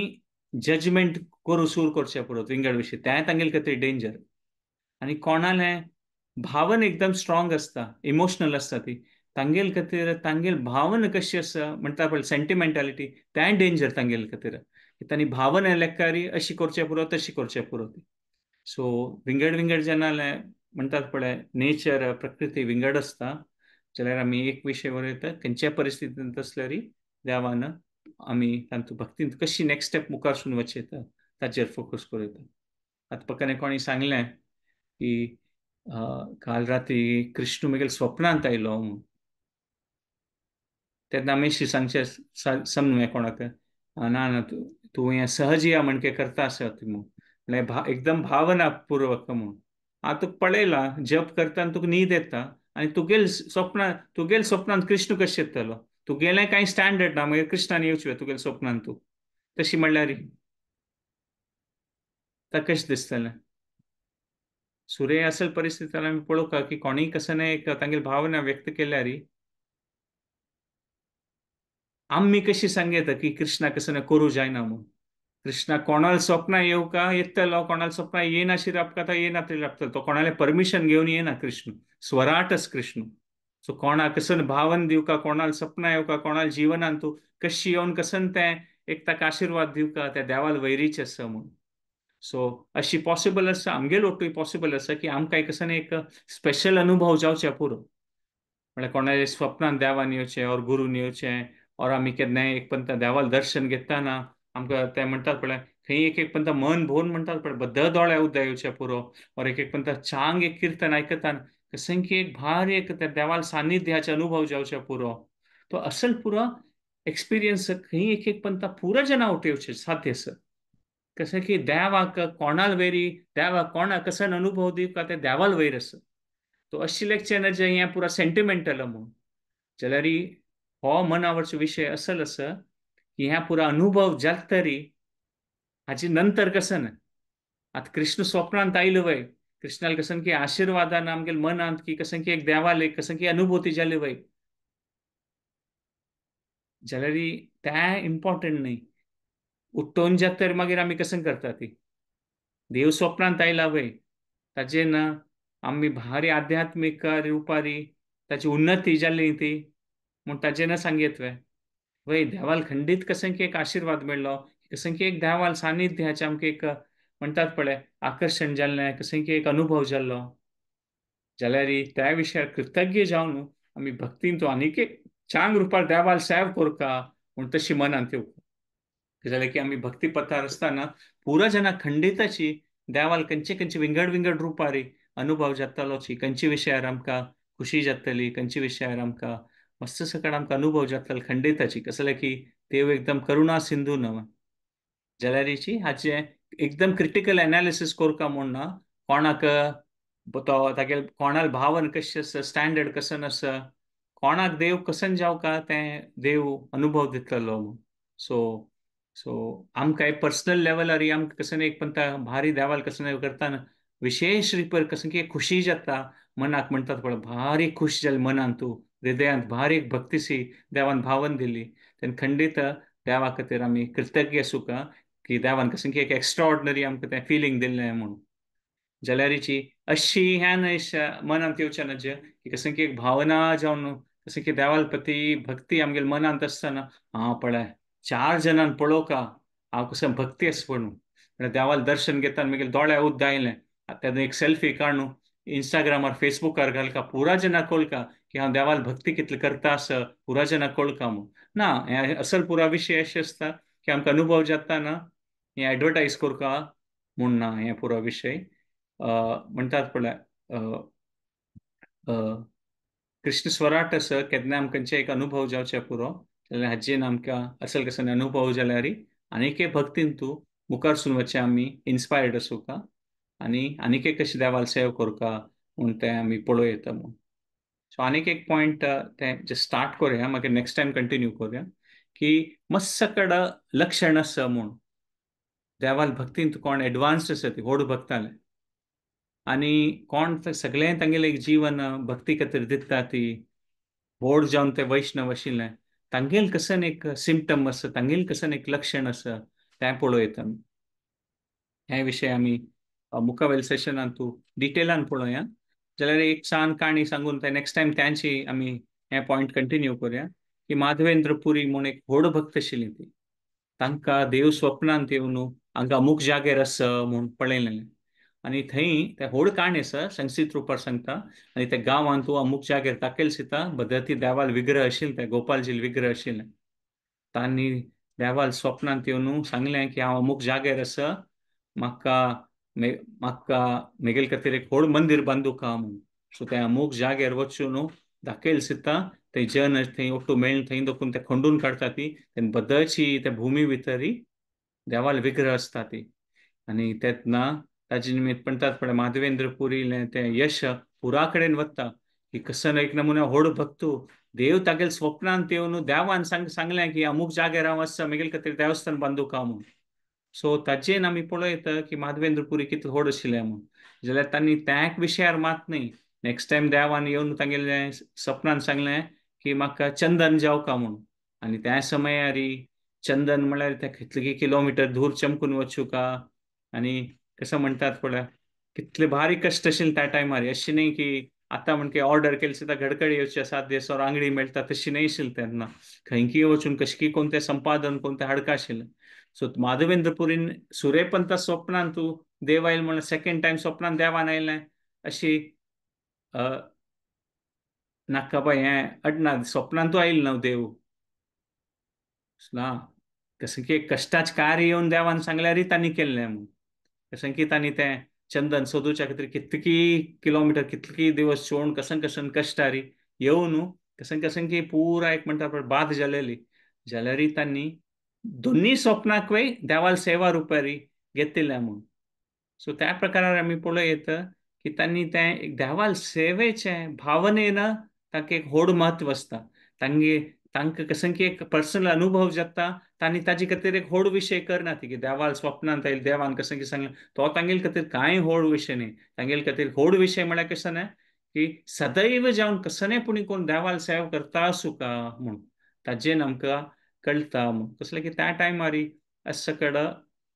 जजमेंट करू सुरू करचे पडत विंगड विशीं तें तांगेले खातीर डेंजर आनी कोणाले भावन एकदम स्ट्रॉंग आसता इमोशनल आसता ती तांगेल खातीर तांगेल भावना कशी आसा म्हणटा पळय सेंटिमेंटालिटी तें डेंजर तांगेले खातीर तांणी भावना लेखारी अशी करचे पुरो तशी करचे पुरो सो विंगड विंगड जेन्ना म्हणटात पळय नेचर प्रकृती विंगड आसता जाल्यार आमी एक विशय वरयता खंयच्या परिस्थितींत आसल्यार देवान आमी तांतू भक्तींत कशी नेक्स्ट स्टेप मुखारसून वचयता ताचेर फोकस करूं आतां पक्काने कोणी सांगलें की काल राती कृष्ण मुगेल स्वप्नांत आयलो म्हूण तेन्ना आमी सांगचे समनुवें कोणाक ना ना तूं हें सहज या म्हण के करता आसा म्हळ्यार एकदम भावनापूर्वक म्हूण हांव तुका पळयलां जप करतना तुका न्हीद येता आनी तुगेल स्वप्नांत कृष्ण कशें येतलो तुगेलें कांय स्टँडर्ड ना मागीर कृष्णान येवचें तुगेल्या स्वप्नांत तूं तशी म्हणल्यार ताका कशें दिसतलें सुरे असल परिस्थितीन आमी पळोवका की कोणीय कसं न्हय एक तांगेली भावना व्यक्त केल्यार आमी कशी सांगयता की कृष्णा कसं न्हय करूं जायना म्हूण कृष्णा कोणाल स्वप्नां येवका येतलो कोणाल स्वप्नां येनाशी राबता येना तरी राबतलो तो कोणालें परमिशन घेवन येना कृष्ण स्वराटच कृष्ण सो कोणाक कसन भावन दिवका कोणाल सपना येवका कोणाल जिवनान तूं कशी येवन कसन तें एक ताका आशिर्वाद दिवका त्या देवाल वैरीच आसा म्हूण सो अशी पॉसिबल आसा आमगे लोटूय पॉसिबल आसा की आमकां एक एक स्पेशल अनुभव जावचे पुरो म्हळ्यार कोणाच्या स्वप्नान देवान येवचें और गुरून येवचें और आमी केन्नाय एक पंत देवाल दर्शन घेतना आमकां ते म्हणटात पळय थंय एक पंत मन भोवन म्हणटात पळय बद्द दोळे उदय येवचे पुरो और एक पंत चांग एक किर्तन आयकतान कसं की एक भारी एक त्या देवाल सान्निध्याचे अनुभव जावचे पुरो तो असल पुरो एक्सपिरियन्स खंय एक पंत पुरो जना उठेवचे साध्य आसा कसं की देवाक कोणाल वेरी देवाक कोणाक कसन अनुभव दिवका ते देवाल वयर आसा तो अशी लेक्चर जे हें पुरा सेंटिमेंटल म्हूण जाल्यार हो मनावरचो विशय असल आसा की ह्या पुरा अनुभव जात तरी हाचे नंतर कसं आता कृष्ण स्वप्नांत आयलो वय कृष्णाल कसन की आशिर्वादान आमगेल मनांत की कसन की एक देवाल एक कसन की अनुभूती जाली वय जाल्यार तें इम्पॉर्टंट न्ही उठोवन जात तर मागीर आमी कसन करता ती देव स्वप्नांत आयला वय ताजे ना आमी भारी आध्यात्मिक रुपारी ताची उन्नती जाल्ली ती म्हूण ताजें सांगयत वय देवाल खंडीत कसन की एक आशिर्वाद मेळ्ळो कसन की एक देवाल सान्निध्याचें आमकां एक म्हणटात पळय आकर्शण जाल्लें कसन की एक अनुभव जाल्लो जाल्यार त्या विशयार कृतज्ञ जावन आमी भक्तीन तो आनीक एक चांग रुपार देवाल सेव करता म्हूण तशी मनांत येवंक जाल्यार की आमी भक्ती पथार आसतना पुरो जना खंडिताची देवाल खंयचे खंयचे विंगड विंगड रुपारी अनुभव जातालोची खंयचे विशयार आमकां खुशी जातली खंयच्या विशयार आमकां मस्त सकट आमकां अनुभव जातलो खंडिताची कसले की देव एकदम करुणा सिंधू न्हय जाल्यार हिची हाचे एकदम क्रिटिकल एनालिसीस करता म्हूण ना कोणाक तो तागे कोणाल भावन कशें आसा स्टँडर्ड कसं आसा कोणाक देव कसन जावका तें देव अनुभव दितलो सो सो आमकां एक पर्सनल लेवलार आमकां कसं एक पण भारी देवाल कसं करता विशेष रिपर कसं की खुशी जाता मनाक म्हणटात पळय भारी खुश जालें मनान तूं हृदयांत भारी भक्तीसी देवान भावन दिली तेन्ना खंडीत देवा खातीर आमी कृतज्ञ आसूं का की देवान कसं की एक एक्स्ट्रा ऑर्डिनरी आमकां तें फिलींग दिल्लें म्हणून जाल्यार हिची अशी ह्या मनांत येवचें ना जे की कसं की एक भावना जावन कसं की देवाल प्रती भक्ती आमगेल्या मनांत आसतना हांव पळय 4 जणांक पळोवका हांव कसं भक्ती आसा म्हणून देवाल दर्शन घेता मागीर दोळे उद्द आयलें तेन्ना एक सेल्फी काडून इंस्टाग्रामार फेसबुकार घालका पुरा जनां कळका की हांव देवाल भक्ती कितली करता आसा पुरा जनां कळका म्हूण ना हे असल पुरा विशय अशें आसता की आमकां अनुभव जाता ना हें एडवर्टायज करता म्हूण ना हें पुरो विशय म्हणटात पळय कृष्ण स्वराट आसा केन्ना आमकांचे एक अनुभव जावचे पुरो जाल्यार हाजेन आमकां असल कसन अनुभव जाल्यार आनीक भक्तीन तूं मुखार सुन वचचें आमी इन्स्पायर्ड आसूं का आनीक कशें देवाल सेव करता म्हूण तें आमी पळोव येता म्हूण सो आनीक एक पॉयंट तें जे स्टार्ट करुया मागीर नेक्स्ट टायम कंटिन्यू करुया की मत्स कड लक्षण आसा म्हूण देवाल भक्तीन कोण एडवान्स्ड आसा ती व्हड भक्ताले आनी कोण सगळें तांगेलें एक जीवन भक्ती खातीर दिता ती व्हड जावन ते वैष्णव आशिल्ले तांगेल कसन एक सिम्पटम आसा तांगेल कसन एक लक्षण आसा तें पळोव येता हे विशय आमी मुखावेल सेशनांत तूं डिटेलान पळोवया जाल्यार एक सान काणी सांगून ते नेक्स्ट टायम त्यांची आमी हे पॉयंट कंटिन्यू करुया की माधवेंद्र पुरी म्हूण एक व्हड भक्त आशिल्ली ती तांकां देव स्वप्नांत येवन हांगा अमूक जाग्यार आसा म्हूण पळयलेलें आनी थंय ते व्हड काणी आसा संक्षिप्त रुपार सांगता आनी त्या गांवांत तूं अमूक जाग्यार दाखयल सिता भगवती देवाल विग्रह आशिल्लें ते गोपालजी विग्रह आशिल्लें तांणी देवाल स्वप्नांत येवन सांगलें की हांव अमूक जाग्यार आसा म्हाका म्हाका म्हगेले खातीर एक व्हड मंदीर बांदूका म्हूण सो ते अमूक जाग्यार वचून दाखयल सिता थंय जन थंय ओट्टू मेळून थंय दोकून ते खंडून काडटा ती तेन्ना बद्दलची त्या भुमी भितर देवाल विग्रह आसता ती आनी तेन्ना ताजे निमित्त म्हणटात पळय माधवेंद्र पुरीलें तें यश पुरा कडेन वता की कसन एक नमुने व्हड भक्तू देव तागेले स्वप्नांत येवन देवान सांगलें की अमूक जाग्यार हांव आसा म्हगेले खातीर देवस्थान बांदूका म्हूण सो ताजेन आमी पळयता की माधवेंद्र पुरी कितलो व्हड आशिल्लें म्हूण जाल्यार तांणी त्या विशयार मात न्ही नेक्स्ट टायम देवान येवन तांगेलें सपनान सांगलें की म्हाका चंदन जावका म्हूण आनी त्या समयार चंदन म्हळ्यार ते कितले किलोमिटर दूर चमकून वचूं का आनी कसं म्हणटात पळय कितले भारी कश्ट आशिल्ले त्या टायमार अशें न्ही की आतां म्हणके ऑर्डर केली सुद्दां घडघडी येवचे 7 दिवसावर आंगडी मेळटा तशी न्ही आशिल्ली तेन्ना खंयकी वचून कशकी कोण तें संपादन कोण तें हाडका आशिल्लें सो माधवेंद्र पुरीन सुरेपंत स्वप्नांत तूं देव आयल म्हणून सेकंड टायम स्वप्नांत देवान आयलें अशी नाका बाय हें अडना स्वप्नांतू आयिल्लो न्हू देव ना कसं की कश्टाच कार्य येवन देवान सांगल्यारय तांणी केल्लें म्हणून कसं की तांणी तें चंदन सोदूच्या खातीर कितकी किलोमिटर कितकी दिवस चोवन कसन कसन कश्टारी येवन कसन की पुरा एक म्हणटा पळय बाद जालेली जाल्यारय तांणी दोन्ही स्वप्नाक वय देवाल सेवा रुपारी घेतिल्लें म्हणून सो त्या प्रकारार आमी पळोव येता की तांणी तें देवाल सेवेचें भावनेन ताका एक व्हड म्हत्व आसता तांगे तांकां कसन की एक पर्सनल अनुभव जाता तांणी ताजे खातीर एक व्हड विशय करना ती की देवाल स्वप्नांत आयले देवान कसं की सांगलें तो तांगेले खातीर कांय व्हड विशय न्ही तांगेले खातीर व्हड विशय म्हळ्यार कसं न्ही की सदैव जावन कसलेंय कोण देवाल सेवा करता आसूं का म्हूण ताजेन आमकां कळटा म्हूण कसलें की त्या टायमार सकड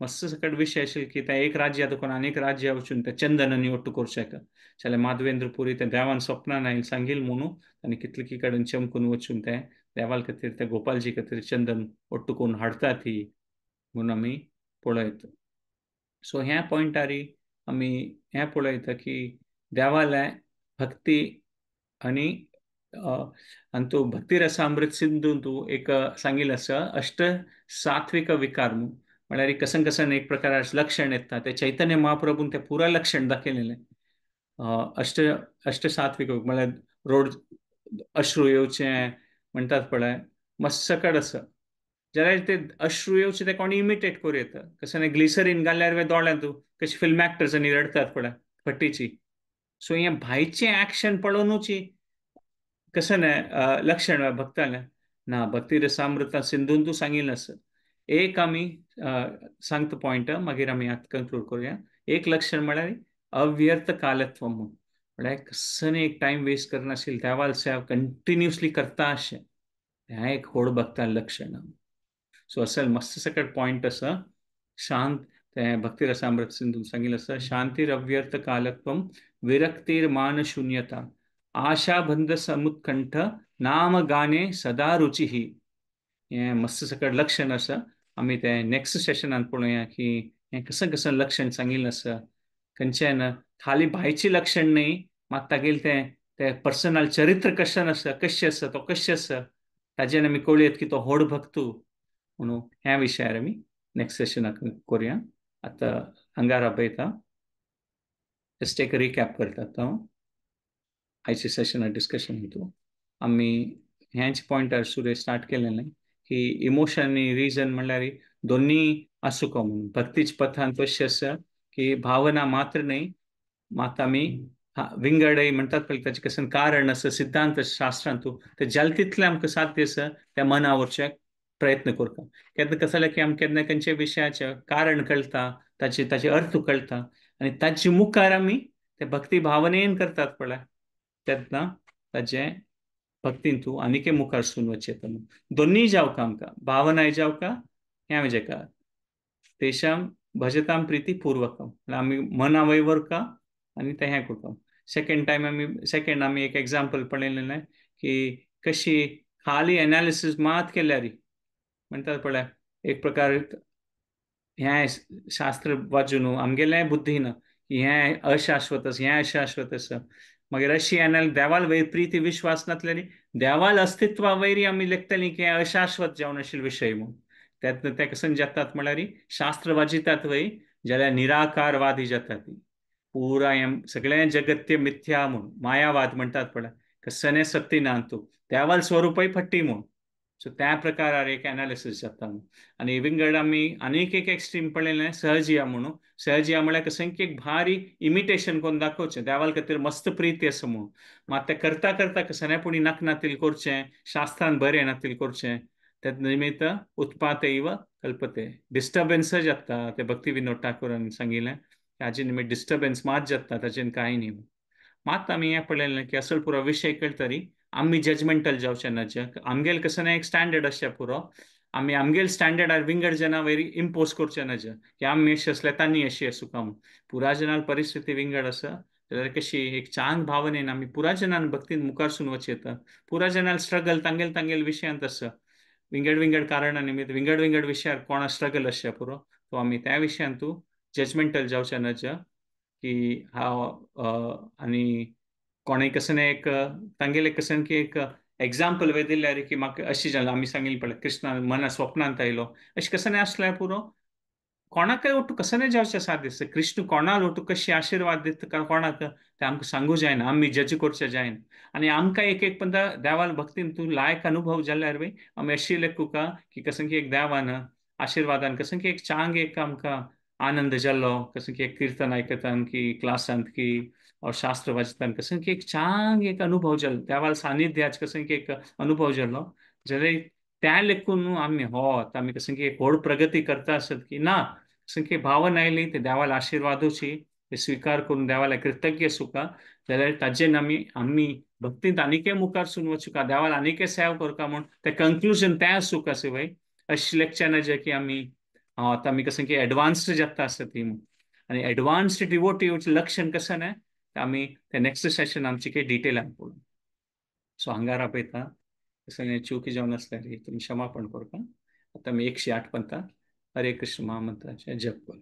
मस्त सकड विशय आशिल्लो की ते एक राज्य देखून आनीक राज्य वचून ते चंदनांनी ओट्टू करचें जाल्यार माधवेंद्र पुरी ते देवान स्वप्नान आयले सांगिल्लें म्हणून तांणी कितले कडेन चमकून वचून ते देवाल खातीर ते गोपालजी खातीर चंदन ओट्टू करून हाडटा ती म्हणून आमी पळयता सो ह्या पॉयंटार आमी हें पळयता की देवाले भक्ती आनी आनी तूं भक्ती रसामृत सिंधून तूं एक सांगिल्लें आसा अष्ट सात्विक विकार म्हळ्यार कसन कसन एक प्रकार लक्षण येता ते चैतन्य महाप्रभून ते पुरा लक्षण दाखयलेलें अष्ट सात्विक म्हळ्यार रोड अश्रू येवचे म्हणटात पळय, मातशे सकट आसा जाल्यार ते अश्रू येवचे ते कोणी इमिटेट करूं येता. कसं ग्लिसरीन घाल्यार वे दोळ्यांत कशी फिल्म एक्टर्सांनी रडतात पळय फटीची. सो हे भाईचे ऍक्शन पळोवनूच कसं नाही लक्षण भक्ताला ना भक्ती रसामृता सिंधून तू सांगितलं असं एक आम्ही सांगतो पॉइंट मागीर आम्ही आत कन्क्लूड करूया. एक लक्षण म्हळ्यार अव्यर्थ कालत्व म्हळ्यार कसं एक टाइम वेस्ट करनाशिल्ले देवाल सेवा कंटिन्युअसली करता अशें हें एक व्हड भक्तान लक्षण. सो असल मस्त सकट पॉइंट असं शांत ते भक्ती रसामृत सिंधू सांगितलं असं शांतिरव्यर्थ कालत्वम विरक्तीर मान शून्यता आशाबंध समुत्कंठ नाम गाणे सदा रुची ही. हे मस्त सकट लक्षण असं आम्ही ते नेक्स्ट सेशनात पळोवया की हे कसं कसं लक्षण सांगिल्लें आसा खंयच्यान खाली भायची लक्षण न्ही मात तागेले ते ते पर्सनल चरित्र कशें आसा तो कशें आसा ताजेर आमी कळयत की तो व्हड भक्तू म्हणून ह्या विशयार आमी नेक्स्ट सेशनाक करूया. आतां आंगार आपयता जस्ट एक रिकॅप करतात हांव आयच्या सेशनात डिस्कशन हितून आमी ह्याच पॉइंटार सुरेश स्टार्ट केलेलें की इमोशन आनी रिजन म्हणल्यार दोन्ही आसूं म्हणून भक्तीच्या पथान तशें आसा की भावना मात्र न्ही मात आमी विंगडय म्हणटात पळय ताचें कसं कारण आसा सिद्धांत शास्त्रांत ते जाल तितलें आमकां साध्य आसा त्या मना वरचे प्रयत्न करता. केन्ना कसं जालें की आमकां केन्ना खंयच्या विशयाचें कारण कळटा ताचे अर्थ कळटा आनी ताचे मुखार आमी ते भक्ती भावनेन करतात पळय तेन्ना ताचे भक्तीन तूं आनीकय मुखार सून वचयता. दोन्ही जावका आमकां भावनाय जावका ह्या जेका तेषां भजतां प्रीतीपूर्वकम आमी मना वयवरका आनी ते हें करता. सेकंड आमी एक एग्जांपल पळयलेलें की कशी खाली एनालिसीस मात केल्यार म्हणटात पळय एक प्रकार हें शास्त्र वाचून आमगेलें बुद्धीन की हें अशाश्वत आसा हें अशाश्वत आसा मागीर अशी देवाल वयर प्रीती विश्वास नासल्यार देवाल अस्तित्वा वयरी आमी लेखतलीं की हें अशाश्वत जावन आशिल्ले विशय म्हूण ते कसं जातात म्हळ्यार शास्त्र वाचितात वय जाल्यार निराकारवादी जातात पुरा हें सगळें जगत तें मिथ्या म्हूण मायावाद म्हणटात पळय कसं सत्य ना तूं देवाल स्वरूपय फट्टी म्हूण. सो त्या प्रकारार एक एनालिसीस जाता आनी विंगड आमी आनीक एक एक्स्ट्रीम पळयलें सहजिया म्हणून सहजिया म्हळ्यार कसं की एक भारी इमिटेशन करून दाखोवचें देवाल खातीर मस्त प्रीती आसा म्हणून मात तें करता करता कसं पूण नाक नातील करचें शास्त्रांत बरें नातील करचें ते निमित्त उत्पात इव कल्पते डिस्टर्बन्स जाता ते भक्ती विनोद ठाकुरान सांगिल्लें हाजे निमित्त डिस्टर्बन्स मात जाता ताजें कांय न्ही मात आमी हें पळयलें की असल पुरो विशय कळटरी आमी जजमेंटल जावचे नज आमगेल कसं एक स्टँडर्ड आसचें पुरो आमी आमगेल स्टँडर्डार विंगड जना वयरी इम्पोज करचे नज की आमी अशी असले तांणी अशी आसूं काय पुरा जनाल परिस्थिती विंगड आसा जाल्यार कशी एक चांग भावनेन आमी पुरा जनान भक्तीन मुखार वचयता पुरा जनाल स्ट्रगल तांगेल तांगेल विशयांत आसा विंगड विंगड कारणा निमित्त विंगड विंगड विशयार कोणा स्ट्रगल आसचे पुरो तो आमी त्या विशयांत जजमेंटल जावचे नज की हांव आनी कोणें कसं एक तांगेले कसं की एक एग्जाम्पल वे दिल्यार की म्हाका अशी जालें आमी सांगिल्लें पळय कृष्णान मना स्वप्नांत आयलो अशें कसं आसल्यार पुरो कोणाकय वटू कसं जावचें साध्य आसा कृष्ण कोणाक वटू कशी आशिर्वाद दिता कोणाक ते आमकां सांगू जायना आमी जज करचें जायना आनी आमकां एक एक पंदा देवाल भक्तीन तूं लायक अनुभव जाल्यार बी आमी अशी लेखुका की कसं की एक देवान आशिर्वादान कसं की एक चांग एक आमकां आनंद जाल्लो कसं की एक कीर्तन आयकतान की क्लासांत की शास्त्र वाचतान कसं की एक चांग एक अनुभव जाल्लो देवाल सानिध्याच कसं की एक अनुभव जाल्लो जाल्यार त्या लेखून न्हू आमी आमी कसं की एक व्हड प्रगती करता आसत की ना कसं की भावना आयली ते देवाल आशिर्वादूची ते स्विकार करून देवाला कृतज्ञ सुका जाल्यार ताजेन आमी आमी भक्तींत आनीकय मुखार सून वचुका देवाल आनीकय सेवा करता म्हूण ते कंक्लुजन तें आसूं कसं वय अशें लेक्चर जे की आमी आतां आमी कसं की एडवान्स्ड जाता आसत ती आनी एडवान्स्ड डिवोटिव्ह लक्षण कसं ना आमी ते नेक्स्ट सेशन आमची काही डिटेलान पळोवन सो हांगार आपयता कसं चुकी जावन आसल्यार तुमी क्षमापण करता आतां आमी 108 पंथा हरे कृष्ण महामंत्राचे जप करू.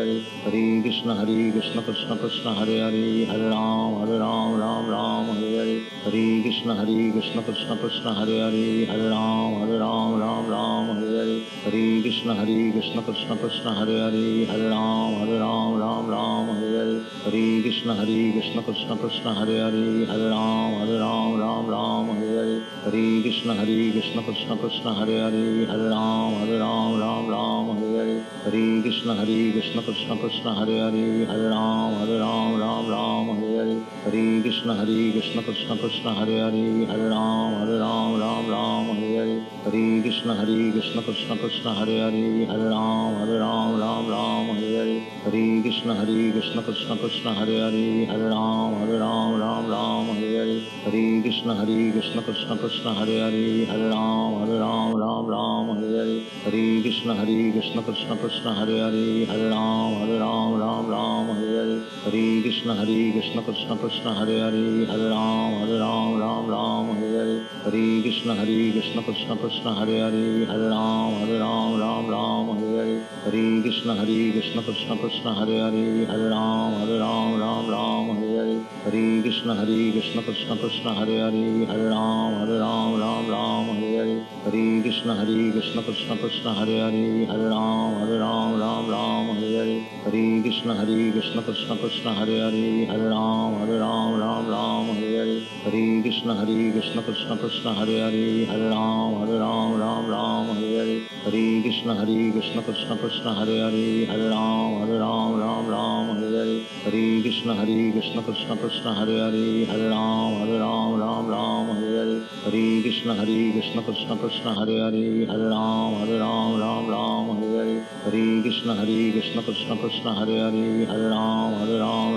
Hare Hare Krishna Krishna Krishna Hare Hare Hare Ram Ram Ram Hare Hare Hare Krishna Krishna Krishna Hare Hare Hare Ram Ram Hare Hare Hare Krishna Krishna Krishna Hare Hare Hare Ram Ram Hare Hare Hare Krishna Krishna Krishna Hare Hare Hare Ram Ram Hare Hare Hare Krishna Krishna Krishna Hare Hare Hare Ram Ram Hare Hare Hare Krishna Krishna Krishna Hare Hare Hare Ram Ram Hare Hare Hare Krishna Krishna Krishna Hare Hare Hare Ram Ram Hare Hare Hare Krishna Krishna Krishna Hare Hare Hare Ram Ram Hare Hare Hare Krishna Krishna Krishna Hare Hare Hare Ram Ram Hare Hare Hare Krishna Krishna Krishna Hare Hare Hare Ram Hare Hare Hare Krishna Krishna Krishna Hare Hare Hare Ram Hare Hare Hare Krishna Krishna Krishna Hare Hare Hare Ram Hare Hare Hare Krishna Krishna Krishna Hare Hare Hare Ram Hare Hare Hare Krishna Krishna Krishna Hare Hare Hare Ram Hare Hare Hare Krishna Krishna Krishna Hare Hare Hare Ram Hare Hare Hare Krishna Krishna Krishna Hare Hare Hare Ram Hare Hare Hare Krishna Krishna Krishna Hare Hare Hare Ram Hare Hare Hare Krishna Krishna Krishna Hare Hare Hare Ram Hare Hare Hare Krishna Krishna Krishna Hare Hare Hare Ram Hare Hare Hare Krishna Krishna Krishna Hare Hare Hare Ram Hare Hare Hare Krishna Krishna Krishna Hare Hare Hare Ram Hare Hare Hare Krishna Krishna Krishna Hare Hare Hare Ram Hare Hare Hare Krishna Krishna Krishna Hare Hare Hare Ram Hare Hare Hare Krishna Krishna Krishna Hare Hare Hare Ram Hare Hare Hare Krishna Krishna Krishna Hare Hare Hare Ram Hare Hare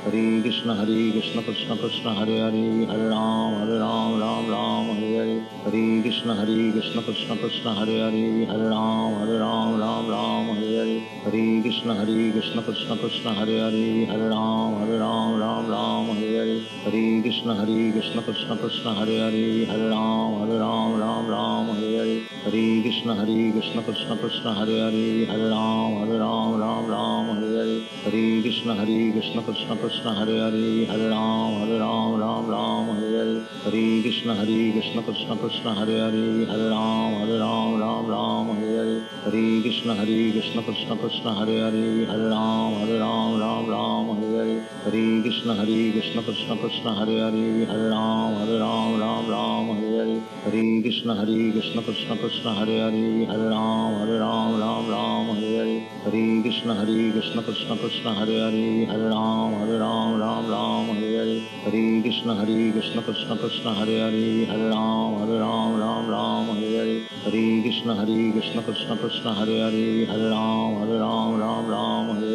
Hare Krishna Krishna Krishna Hare Hare Hare Ram Hare Hare Hare Krishna Krishna Krishna Hare Hare Hare Ram Hare Hare Hare Krishna Krishna Krishna Hare Hare Hare Ram Hare Hare Hare Krishna Krishna Krishna Hare Hare Hare Ram Hare Hare Hare Krishna Krishna Krishna Hare Hare Hare Ram Hare Hare Hare Krishna Krishna Krishna Hare Hare Hare Ram Hare Hare Hare Krishna Krishna Krishna Hare Hare Hare Ram Hare Hare Hare Krishna Krishna Krishna Hare Hare Hare Ram Hare Hare Hare Krishna Krishna Krishna Hare Hare Hare Ram Hare Hare Hare Krishna Krishna Krishna Hare Hare Hare Ram Hare Hare Hare Krishna Krishna Krishna Hare Hare Hare Ram Hare Hare Hare Krishna Krishna Krishna Hare Hare Hare Ram Hare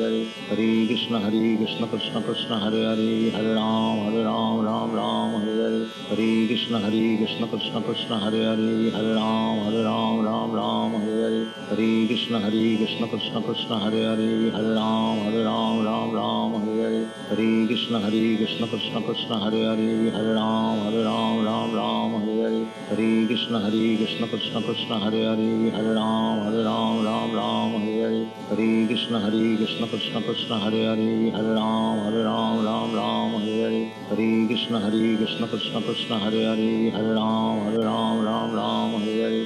Hare Hare Krishna Krishna Krishna Hare Hare Hare Ram Hare Hare Hare Krishna Krishna Krishna Hare Hare Hare Ram Hare Hare Hare Krishna Krishna Krishna Hare Hare Hare Ram Hare Hare Hare Krishna Krishna Krishna Hare Hare Hare Ram Hare Hare Hare Krishna Krishna Krishna Hare Hare Hare Ram Hare Hare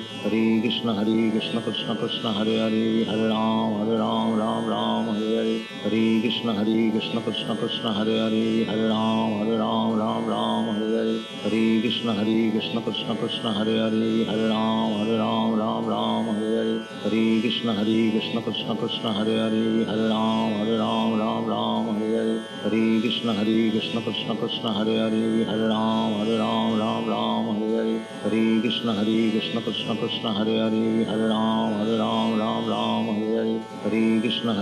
Hare Krishna Krishna Krishna Hare Hare Hare Ram Hare Hare Hare Krishna Krishna Krishna Hare Hare Hare Ram Hare Hare Hare Krishna Krishna Krishna Hare Hare Hare Ram Hare Hare Hare Krishna Krishna Krishna Hare Hare Hare Ram Hare Hare Hare Krishna Krishna Krishna Hare Hare Hare Ram Hare Hare Hare Krishna Krishna Krishna Hare Hare Hare Ram Hare Hare Hare Krishna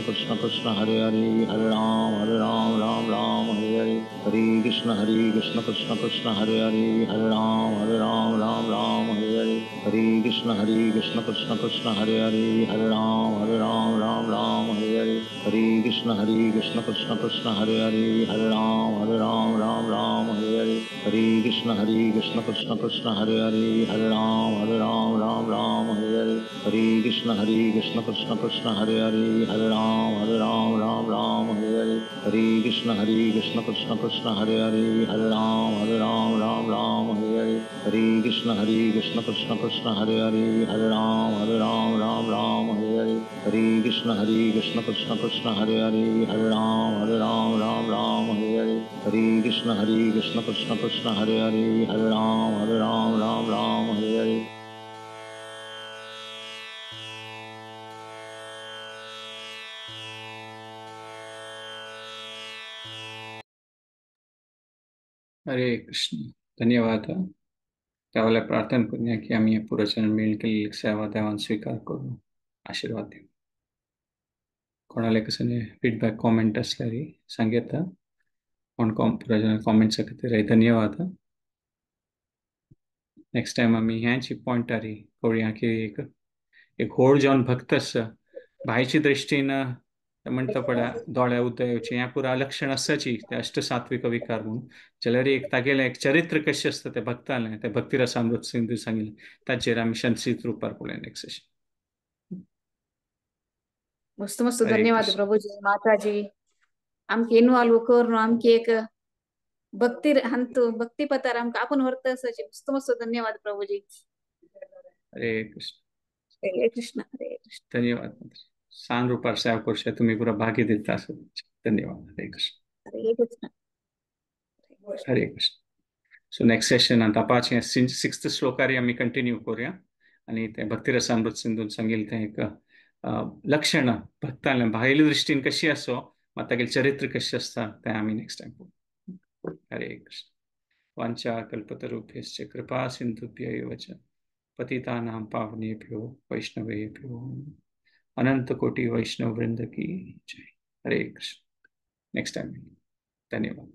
Krishna Krishna Hare Hare Hare Ram Hare Hare Hare Krishna Krishna Krishna Hare Hare Hare Ram Hare Hare Hare Krishna Krishna Krishna Hare Hare Hare Ram Hare Hare Hare Krishna हरे कृष्ण कृष्ण हरे हरे, हरे राम राम राम हरे हरे, हरे कृष्ण कृष्ण हरे हरे, हरे राम राम हरे हरे, हरे कृष्ण कृष्ण हरे हरे, हरे राम राम हरे हरे, हरे कृष्ण कृष्ण हरे हरे, हरे राम राम हरे हरे, हरे कृष्ण कृष्ण हरे हरे, हरे राम राम हरे हरे, हरे कृष्ण कृष्ण हरे हरे, हरे राम राम हरे हरे, हरे कृष्ण कृष्ण हरे हरे, हरे राम हरे हरे। हरे कृष्ण. धन्यवाद. त्यावेळेला प्रार्थना करूया की आम्ही या पुराचरण मिळून केलेली सेवा देवान स्वीकार करू, आशीर्वाद देऊ. कोणाला कसं फीडबॅक कॉमेंट असल्यारी सांगेता कोण पुराचरण कॉमेंट सकते धन्यवाद. नेक्स्ट टाइम आम्ही ह्याची पॉइंट आरी करूया की एक व्हड जावन भक्त आसा भायची दृश्टीनं म्हणता पडा दोळ्या उदयाची ह्या पुरा लक्षण आसाची ते अष्टसात्विक विकार म्हणून जाल्यार एक तागेलें एक चरित्र कशें आसता ते भक्तालें ते भक्तिरसामृत सिंधू सांगिल्लें ताचेर आमी संक्षिप्त रुपार पळोवया नेक्स्ट सेशन. मस्त मस्त हरे धन्यवाद कृष्ण. प्रभुजी माताजी आमके इन्वॉल्व करून आमके एक भक्ती हंतु भक्ती पतार आमकां आपण व्हरता असाची मस्त मस्त धन्यवाद प्रभुजी. हरे कृष्ण. हरे कृष्ण हरे कृष्ण. धन्यवाद. सान रुपार सेवा करशे तुम्ही पुरा भागी दिता आसत. धन्यवाद. हरे कृष्ण. हरे कृष्ण. हरे कृष्ण. सो नेक्स्ट सेशन आता 6th श्लोकारी आम्ही कंटिन्यू करूया आणि ते भक्तिरसामृत सिंधून सांगेल ते एक लक्षण भक्तांना भायल्या दृष्टीन कशी असो मग तागेल चरित्र कशी असता ते आम्ही नेक्स्ट टाइम पळोवया. हरे कृष्ण. वांछा कल्पतरुभ्यश्च कृपा सिंधुभ्य एव च पतितानां पावनेभ्यो वैष्णवेभ्यो अनंत कोटि वैष्णव वृंद की जय. हरे कृष्ण. Next time. धन्यवाद.